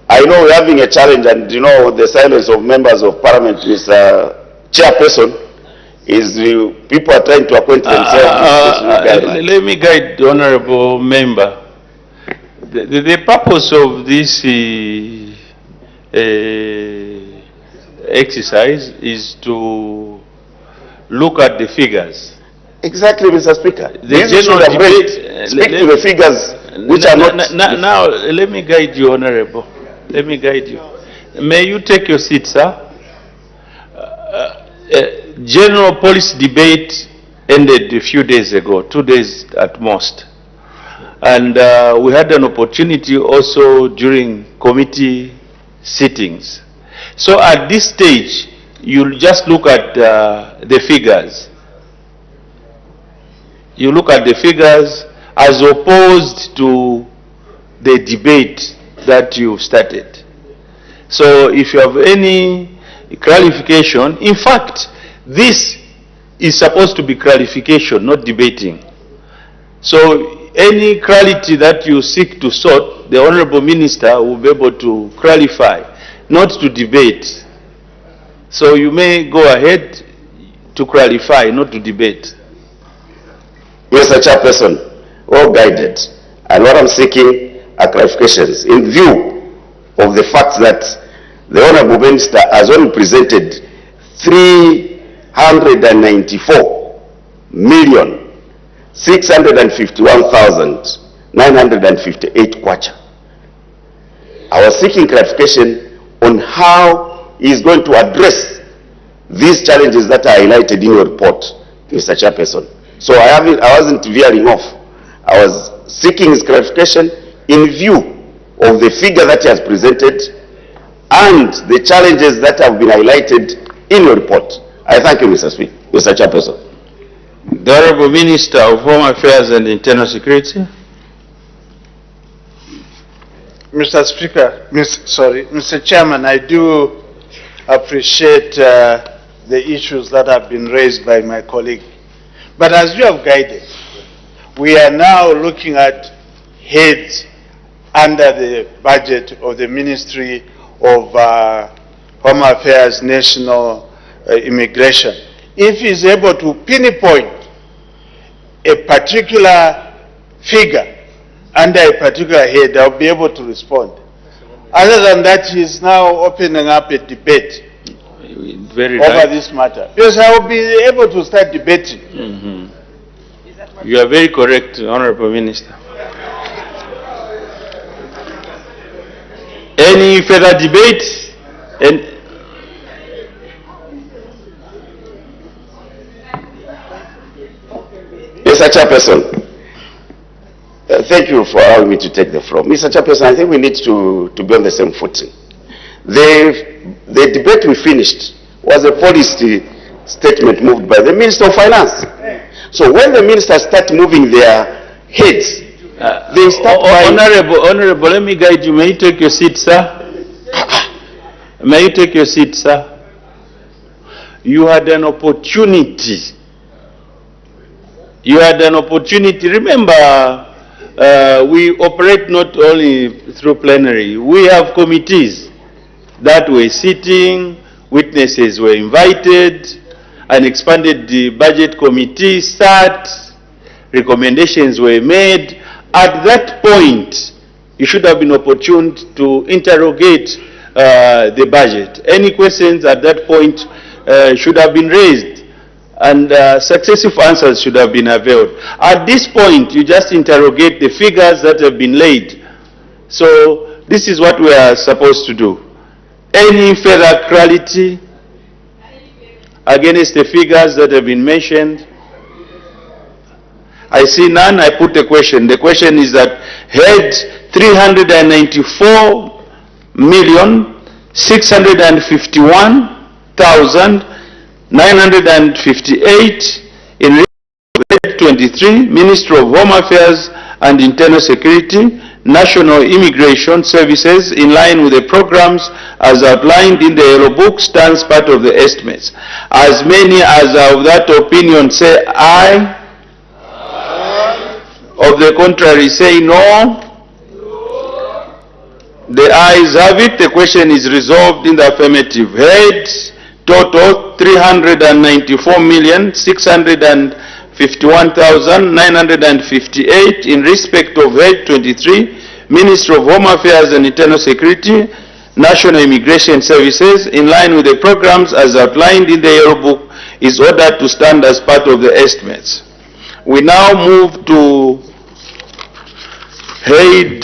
I know we're having a challenge, and you know the silence of members of Parliament, Mr. Chairperson, is people are trying to acquaint themselves with let me guide the honorable member. The purpose of this exercise is to look at the figures. Exactly, Mr. Speaker. The general debate, speak to the figures which are not... Now, let me guide you, Honorable. Let me guide you. May you take your seat, sir? General policy debate ended a few days ago, 2 days at most. And we had an opportunity also during committee sittings So at this stage, you'll just look at the figures. You look at the figures as opposed to the debate that you started. So if you have any clarification, in fact, this is supposed to be clarification, not debating. So any clarity that you seek to sort, the Honorable Minister will be able to clarify, not to debate. So you may go ahead to clarify, not to debate. Mr. Chairperson, well guided, and what I'm seeking are clarifications in view of the fact that the Honorable Minister has only presented 394,651,958 kwacha. I was seeking clarification on how he is going to address these challenges that are highlighted in your report, Mr. Chairperson. So I wasn't veering off. I was seeking his clarification in view of the figure that he has presented and the challenges that have been highlighted in your report. I thank you, Mr. Speaker, Mr. Chairperson. The Honorable Minister of Home Affairs and Internal Security. Mr. Speaker, Mr. Chairman, I do appreciate the issues that have been raised by my colleague. But as you have guided, we are now looking at heads under the budget of the Ministry of Home Affairs, National Immigration. If he is able to pinpoint a particular figure under a particular head, I'll be able to respond. Other than that, he is now opening up a debate over this matter. Because I will be able to start debating. You are very correct, Honorable Minister. Any further debate? Mr. Chairperson, thank you for allowing me to take the floor. Mr. Chairperson, I think we need to be on the same footing. The debate we finished was a policy statement moved by the Minister of Finance. So when the ministers start moving their heads, they start Honorable, let me guide you. May you take your seat, sir? May you take your seat, sir? You had an opportunity. You had an opportunity. Remember, we operate not only through plenary. We have committees that were sitting, witnesses were invited, an expanded the budget committee sat, recommendations were made. At that point, you should have been opportune to interrogate the budget. Any questions at that point should have been raised, and successive answers should have been availed. At this point, you just interrogate the figures that have been laid. So this is what we are supposed to do. Any further clarity against the figures that have been mentioned? I see none. I put the question. The question is that head 394,651,958 in head 23, Ministry of Home Affairs and Internal Security, National Immigration Services, in line with the programs as outlined in the Yellow Book, stands part of the estimates. As many as are of that opinion say aye. Of the contrary say no. The ayes have it. The question is resolved in the affirmative. Head total 394,651,958 in respect of head 23, Ministry of Home Affairs and Internal Security, National Immigration Services, in line with the programs as outlined in the Yellow Book, is ordered to stand as part of the estimates. We now move to head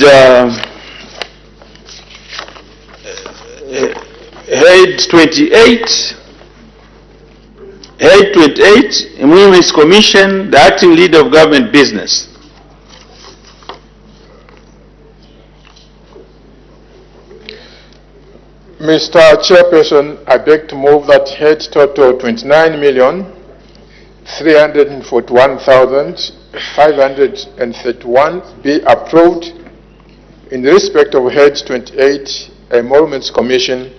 28. Head 28, Women's Commission, the acting leader of government business. Mr. Chairperson, I beg to move that head total 29,341,531 be approved in respect of head 28, Emoluments Commission,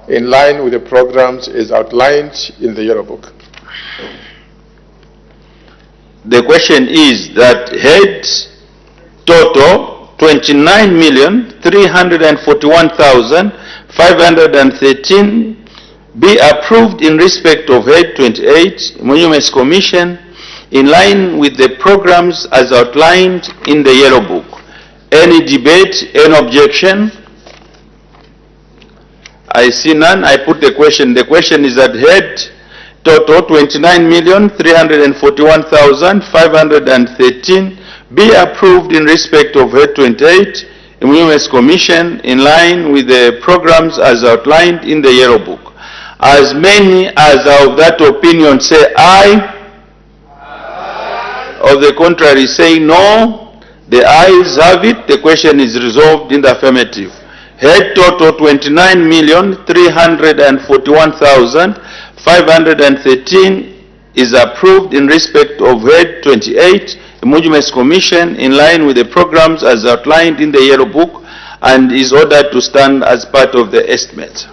in line with the programs as outlined in the Yellow Book. The question is that head total 29,341,513 be approved in respect of head 28, Monuments Commission, in line with the programs as outlined in the Yellow Book. Any debate, any objection? I see none. I put the question. The question is that head total 29,341,513 be approved in respect of head 28, Monuments Commission, in line with the programs as outlined in the Yellow Book. As many as are of that opinion say aye. Aye. Of the contrary say no. The ayes have it. The question is resolved in the affirmative. Head total 29,341,513 is approved in respect of head 28, Monuments Commission, in line with the programs as outlined in the Yellow Book, and is ordered to stand as part of the estimate.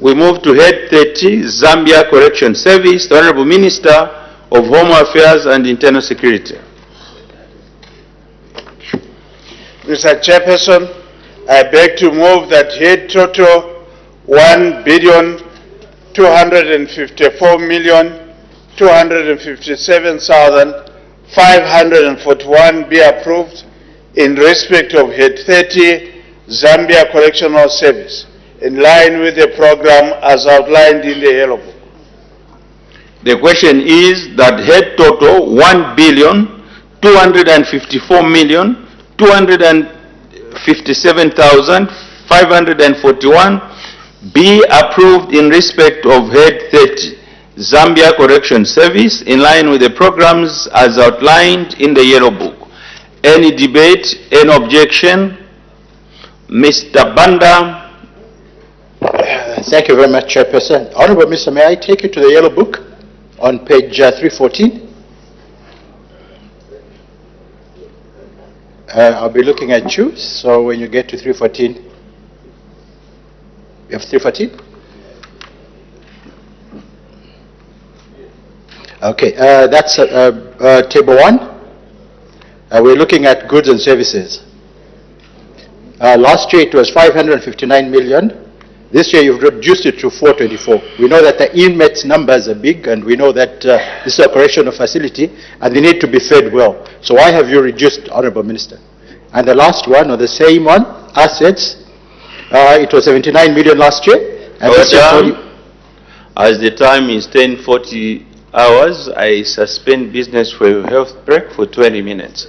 We move to head 30, Zambia Correction Service, the Honorable Minister of Home Affairs and Internal Security. Mr. Chairperson, I beg to move that head total 1,254,257,541 be approved in respect of head 30, Zambia Correctional Service, in line with the program as outlined in the Yellow Book. The question is that head total 1,254,257,541 be approved in respect of head 30, Zambia Correction Service, in line with the programs as outlined in the Yellow Book. Any debate, any objection? Mr. Banda. Thank you very much, Chairperson. Honorable Minister, may I take you to the Yellow Book on page 314? I'll be looking at you, so when you get to 314, you have 314? Okay, that's table 1. We're looking at goods and services. Last year it was 559 million. This year you've reduced it to 424. We know that the inmates numbers are big, and we know that this is an operational facility and they need to be fed well. So why have you reduced, Honorable Minister? And the last one, or the same one, assets, it was 79 million last year. And this year, as the time is 10:40 hours, I suspend business for a health break for 20 minutes.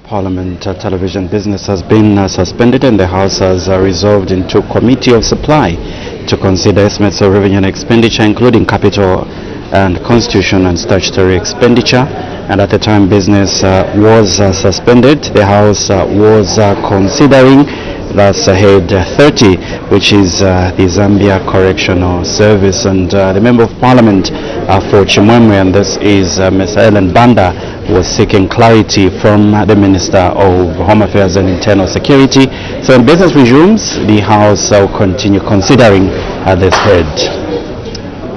Parliament television business has been suspended, and the House has resolved into Committee of Supply to consider estimates of revenue and expenditure, including capital and constitution and statutory expenditure. And at the time business was suspended, the House was considering, that's head 30, which is the Zambia Correctional Service. And the Member of Parliament for Chimwemwe, and this is Mr. Ellen Banda, was seeking clarity from the Minister of Home Affairs and Internal Security. So when business resumes, the House will continue considering this head.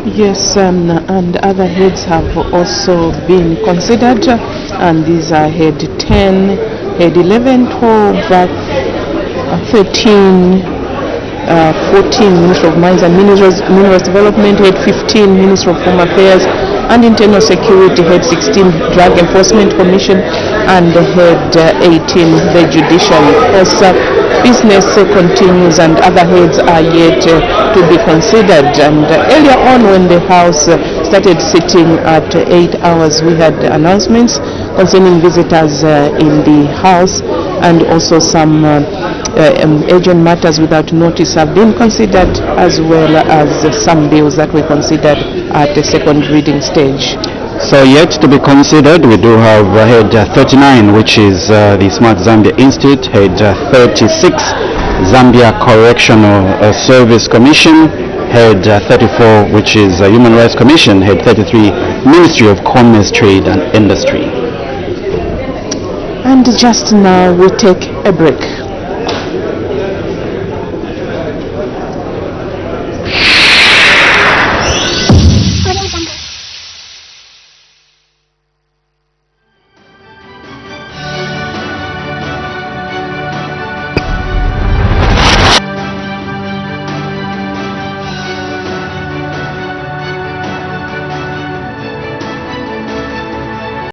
Yes, and other heads have also been considered, and these are head 10, head 11, 12, 13, 14, Ministry of Mines and Minerals Development, head 15, Ministry of Home Affairs and Internal Security, head 16, Drug Enforcement Commission, and head 18, the Judiciary. As business continues and other heads are yet to be considered. And earlier on, when the House started sitting at 8 hours, we had announcements concerning visitors in the House, and also some urgent matters without notice have been considered, as well as some bills that were considered at the second reading stage. So yet to be considered, we do have Head 39, which is the Smart Zambia Institute, Head 36, Zambia Correctional Service Commission, Head 34, which is Human Rights Commission, Head 33, Ministry of Commerce, Trade and Industry. And just now we take a break.